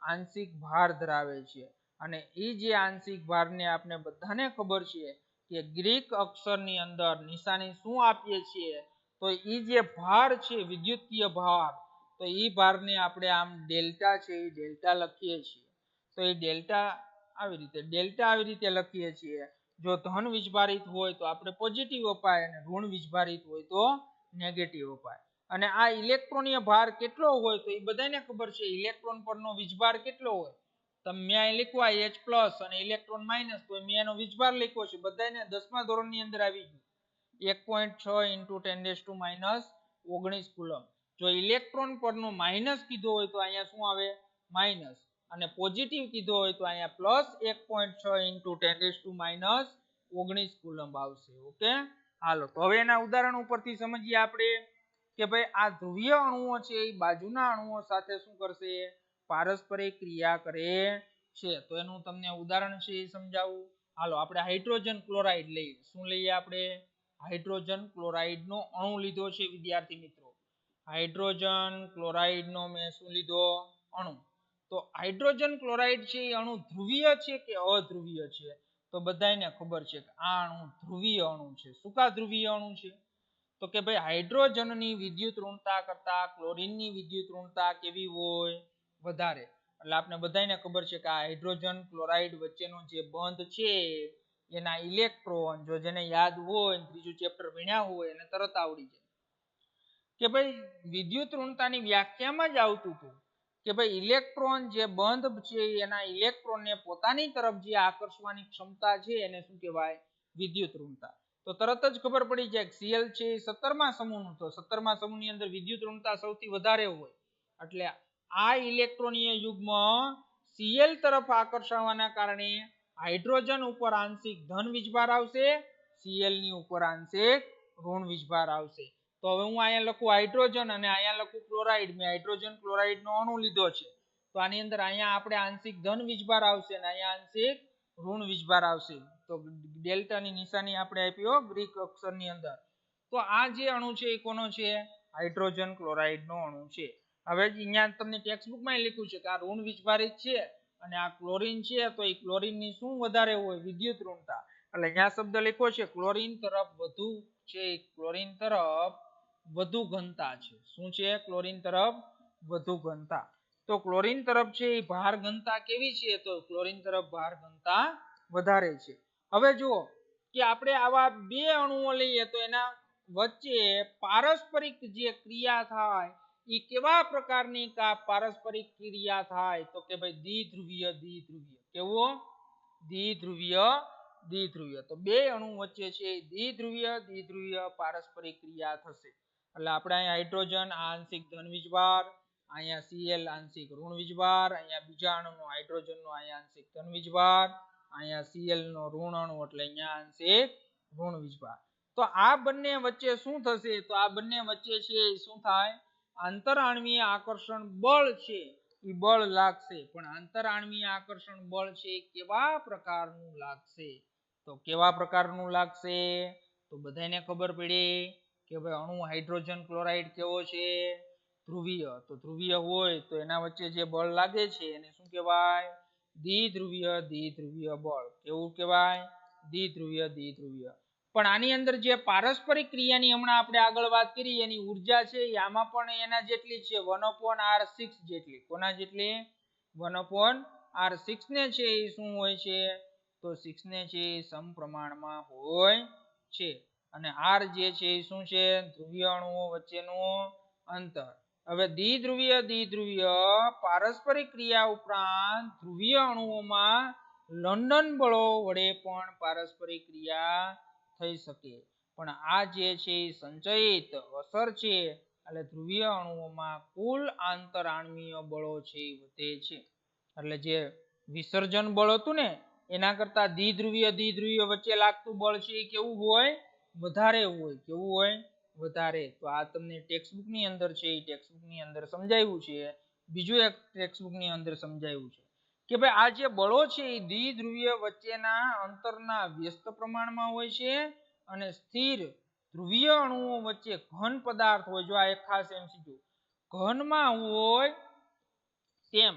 આંશિક ભાર ધરાવે છે. અને એ જે આંશિક ભારને આપણે બધાને ખબર છે કે ગ્રીક અક્ષરની અંદર નિશાની શું આપીએ છીએ? તો એ જે ભાર છે વિદ્યુતીય ભાર, તો એ ભારને આપણે આમ ડેલ્ટા છે એ ડેલ્ટા લખીએ છીએ. તો એ ડેલ્ટા આવી રીતે લખીએ છીએ. જો ધન વીજભારિત હોય તો આપણે પોઝિટિવ અપાય અને ઋણ વીજભારિત હોય તો નેગેટિવ અપાય. અને આ ઇલેક્ટ્રોનીય ભાર કેટલો હોય? તો એ બધાને ખબર છે ઇલેક્ટ્રોન પરનો વીજભાર કેટલો હોય? તમે અહીં લખવા H+ અને ઇલેક્ટ્રોન માઇનસ, તો મેં એનો વીજભાર લખ્યો છે. બધાને 10મા ધોરણની અંદર આવી ગયું. 1.6 × 10⁻⁻19 કુલમ. જો ઇલેક્ટ્રોન પરનો માઇનસ કીધો હોય તો અહીંયા શું આવે? માઇનસ. અને પોઝિટિવ કીધો હોય તો અહીંયા પ્લસ 1.6 × 10⁻⁻19 કુલમ આવશે. ઓકે, હાલો તો હવે એના ઉદાહરણ ઉપરથી સમજીએ આપણે કે ભાઈ આ ધ્રુવીય અણુઓ છે એ બાજુના અણુઓ સાથે શું કરશે? પારસ્પરિક ક્રિયા કરે છે. તો એનું તમને ઉદાહરણ છે એ સમજાવું. હાલો આપણે હાઇડ્રોજન ક્લોરાઇડ લઈએ. શું લઈએ આપણે? હાઇડ્રોજન ક્લોરાઇડનો અણુ લીધો છે વિદ્યાર્થી મિત્રો. હાઇડ્રોજન ક્લોરાઇડનો મેં શું લીધો? અણુ. તો હાઇડ્રોજન ક્લોરાઇડ છે એ અણુ ધ્રુવીય છે કે અધ્રુવીય છે? તો બધાને ખબર છે કે આ અણુ ધ્રુવીય અણુ છે. શું કા ધ્રુવીય અણુ છે? તો કે ભાઈ હાઇડ્રોજનની વિદ્યુત ઋણતા કરતા ક્લોરીનની વિદ્યુત ઋણતા કેવી હોય? વધારે. એટલે આપણે બધાને ખબર છે કે આ હાઇડ્રોજન ક્લોરાઇડ વચ્ચેનો જે બંધ છે એના ઇલેક્ટ્રોન, જો જેને યાદ હોય ત્રીજું ચેપ્ટર ભણ્યા હોય એને તરત આવડી જાય કે ભાઈ વિદ્યુત ઋણતાની વ્યાખ્યામાં જ આવતું હતું કે ભાઈ ઇલેક્ટ્રોન જે બંધ છે એના ઇલેક્ટ્રોનને પોતાની તરફ જે આકર્ષવાની ક્ષમતા છે એને શું કહેવાય? વિદ્યુત ઋણતા. તો તરત જ ખબર પડી જાય કે Cl છે એ 17મા સમૂહનું, તો 17મા સમૂહની અંદર વિદ્યુત ઋણતા સૌથી વધારે હોય. એટલે આ ઇલેક્ટ્રોનીય યુગ્મ Cl તરફ આકર્ષવાના કારણે હાઇડ્રોજન ઉપર આંશિક ધન વીજભાર આવશે, Cl ની ઉપર આંશિક ઋણ વીજભાર આવશે. તો હવે હું અહીંયા લખું હાઇડ્રોજન અને અહીંયા લખું ક્લોરાઇડ. મેં હાઇડ્રોજન ક્લોરાઇડનો અણુ લીધો છે. તો આની અંદર અહીંયા આપણે આંશિક ધન વીજભાર આવશે અને અહીંયા આંશિક ઋણ વીજભાર આવશે. તો ડેલ્ટાની નિશાની આપણે આપ્યો ગ્રીક અક્ષરની અંદર. તો આ જે અણુ છે એ કોનો છે? હાઇડ્રોજન ક્લોરાઇડનો અણુ છે. હવે અહીંયા તમને ટેક્સ્ટબુકમાં લખ્યું છે કે આ ઋણ વીજભારિત છે અને આ ક્લોરીન છે. તો એ ક્લોરીનની શું વધારે હોય? વિદ્યુત ઋણતા. એટલે અહીંયા શબ્દ લખ્યો છે ક્લોરીન તરફ વધુ છે, ક્લોરીન તરફ વધુ ઘનતા છે. શું છે? ક્લોરીન તરફ વધુ ઘનતા. તો ક્લોરીન તરફ છે એ ભાર ઘનતા કેવી છે? તો ક્લોરીન તરફ ભાર ઘનતા વધારે છે. હવે જુઓ કે આપણે આવા બે અણુઓ લઈએ તો એના વચ્ચે પારસ્પરિક જે ક્રિયા થાય એ કેવા પ્રકારની પારસ્પરિક ક્રિયા થાય? તો કે ભાઈ દ્વિધ્રુવીય દ્વિધ્રુવીય. કેવો? દ્વિધ્રુવીય દ્વિધ્રુવીય. તો બે અણુ વચ્ચે છે દ્વિધ્રુવીય દ્વિધ્રુવીય પારસ્પરિક ક્રિયા થશે. એટલે આપણે અહીંયા હાઇડ્રોજન આંશિક ધન વીજભાર, અહીંયા Cl આંશિક ઋણ વીજભાર, અહીંયા બીજા અણુનો હાઇડ્રોજનનો આંશિક ધન વીજભાર, અહીંયા Cl નો ઋણ અણુ એટલે અહીંયા આંશિક ઋણ વીજભાર. તો આ બંને વચ્ચે શું થશે? તો આ બંને વચ્ચે છે શું થાય? આંતરઆણ્વીય આકર્ષણ બળ છે એ બળ લાગશે. પણ આંતરઆણ્વીય આકર્ષણ બળ છે કેવા પ્રકારનું લાગશે? તો કેવા પ્રકારનું લાગશે? તો બધાને ખબર પડી કે ભાઈ અણુ હાઇડ્રોજન ક્લોરાઇડ કેવો છે? ધ્રુવીય. તો ધ્રુવીય હોય તો એના વચ્ચે જે બળ લાગે છે એને શું કહેવાય? દ્વિધ્રુવીય દ્વિધ્રુવીય બળ. કેવું કહેવાય? દ્વિધ્રુવીય દ્વિધ્રુવીય. પણ આની અંદર જે પારસ્પરિક ક્રિયાની હમણાં આપણે આગળ વાત કરી એની ઉર્જા છે આમાં પણ એના જેટલી છે 1/r6 જેટલી. કોના જેટલી? 1/r6 ને છે એ શું હોય છે? તો 6 ને છે સમપ્રમાણમાં હોય છે. અને r જે છે એ શું છે? ધ્રુવીય અણુઓ વચ્ચેનું અંતર. હવે દ્વિધ્રુવીય દ્વિધ્રુવીય પારસ્પરિક ક્રિયા ઉપરાંત ધ્રુવીય અણુઓમાં લંડન બળો વડે પણ પારસ્પરિક ક્રિયા થઈ શકે. પણ આ જે છે એ સંચયિત અસર છે એટલે ધ્રુવીય અણુઓમાં કુલ આંતરઆણ્વીય બળો છે એ વધે છે. એટલે જે વિસર્જન બળ હતું ને એના કરતા દ્વિધ્રુવીય દ્વિધ્રુવીય વચ્ચે લાગતું બળ છે એ કેવું હોય? વધારે હોય. કેવું હોય? વધારે. તો આ તમને ટેક્સ્ટબુક ની અંદર છે એ ટેક્સ્ટબુક ની અંદર સમજાવ્યું છે. બીજું એક ટેક્સ્ટબુક ની અંદર સમજાવ્યું છે કે ભાઈ આ જે બળો છે એ દ્વિધ્રુવીય વચ્ચેના અંતરના વ્યસ્ત પ્રમાણમાં હોય છે અને સ્થિર ધ્રુવીય અણુઓ વચ્ચે ઘન પદાર્થ હોય. જો આ એક ખાસ MCQ ઘનમાં હોય તેમ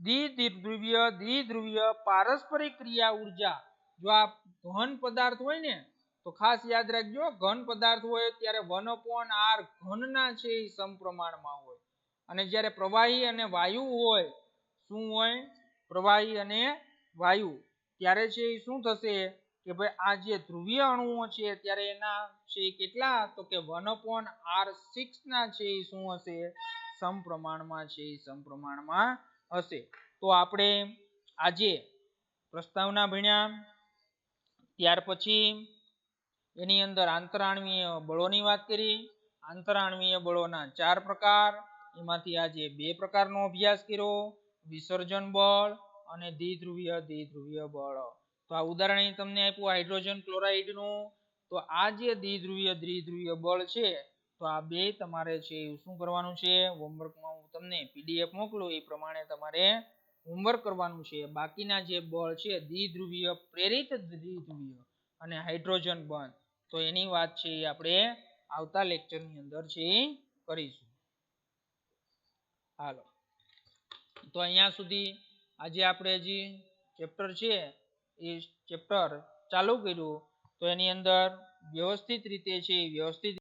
દ્વિધ્રુવીય દ્વિધ્રુવીય પારસ્પરિક ક્રિયા ઉર્જા. જો આ ઘન પદાર્થ હોય ને તો ખાસ યાદ રાખજો ઘન પદાર્થ હોય ત્યારે 1/r ઘનના છે એ સમપ્રમાણમાં હોય. અને જ્યારે પ્રવાહી અને વાયુ હોય, શું હોય? પ્રવાહી અને વાયુ, ત્યારે છે એ શું થશે કે ભાઈ આ જે ધ્રુવીય અણુઓ છે ત્યારે એના છે કેટલા? તો કે 1/r6 ના છે એ શું હશે? સમપ્રમાણમાં છે એ સમપ્રમાણમાં હશે. તો આપણે આજે પ્રસ્તાવના ભણ્યા. ત્યાર પછી એની અંદર આંતરઆણ્વીય બળોની વાત કરી. આંતરઆણ્વીય બળોના 4 પ્રકાર. એમાંથી આજે 2 પ્રકારનો અભ્યાસ કર્યો, વિસર્જન બળ અને દ્વિધ્રુવીય દ્વિધ્રુવીય બળ. તો આ ઉદાહરણ તમને આપ્યું હાઇડ્રોજન ક્લોરાઇડ નું. તો આ જે દ્વિધ્રુવીય દ્વિધ્રુવીય બળ છે તો આ બે તમારે છે શું કરવાનું છે? હોમવર્કમાં હું તમને PDF મોકલું એ પ્રમાણે તમારે હોમવર્ક કરવાનું છે. બાકીના જે બળ છે દ્વિધ્રુવીય પ્રેરિત દ્વિધ્રુવીય અને હાઇડ્રોજન બંધ, તો એની વાત છે એ આપણે આવતા લેક્ચરની અંદર છે કરીશું. હાલો, તો અહીંયા સુધી આજે આપણે જે ચેપ્ટર છે એ ચેપ્ટર ચાલુ કર્યું. તો એની અંદર વ્યવસ્થિત રીતે છે વ્યવસ્થિત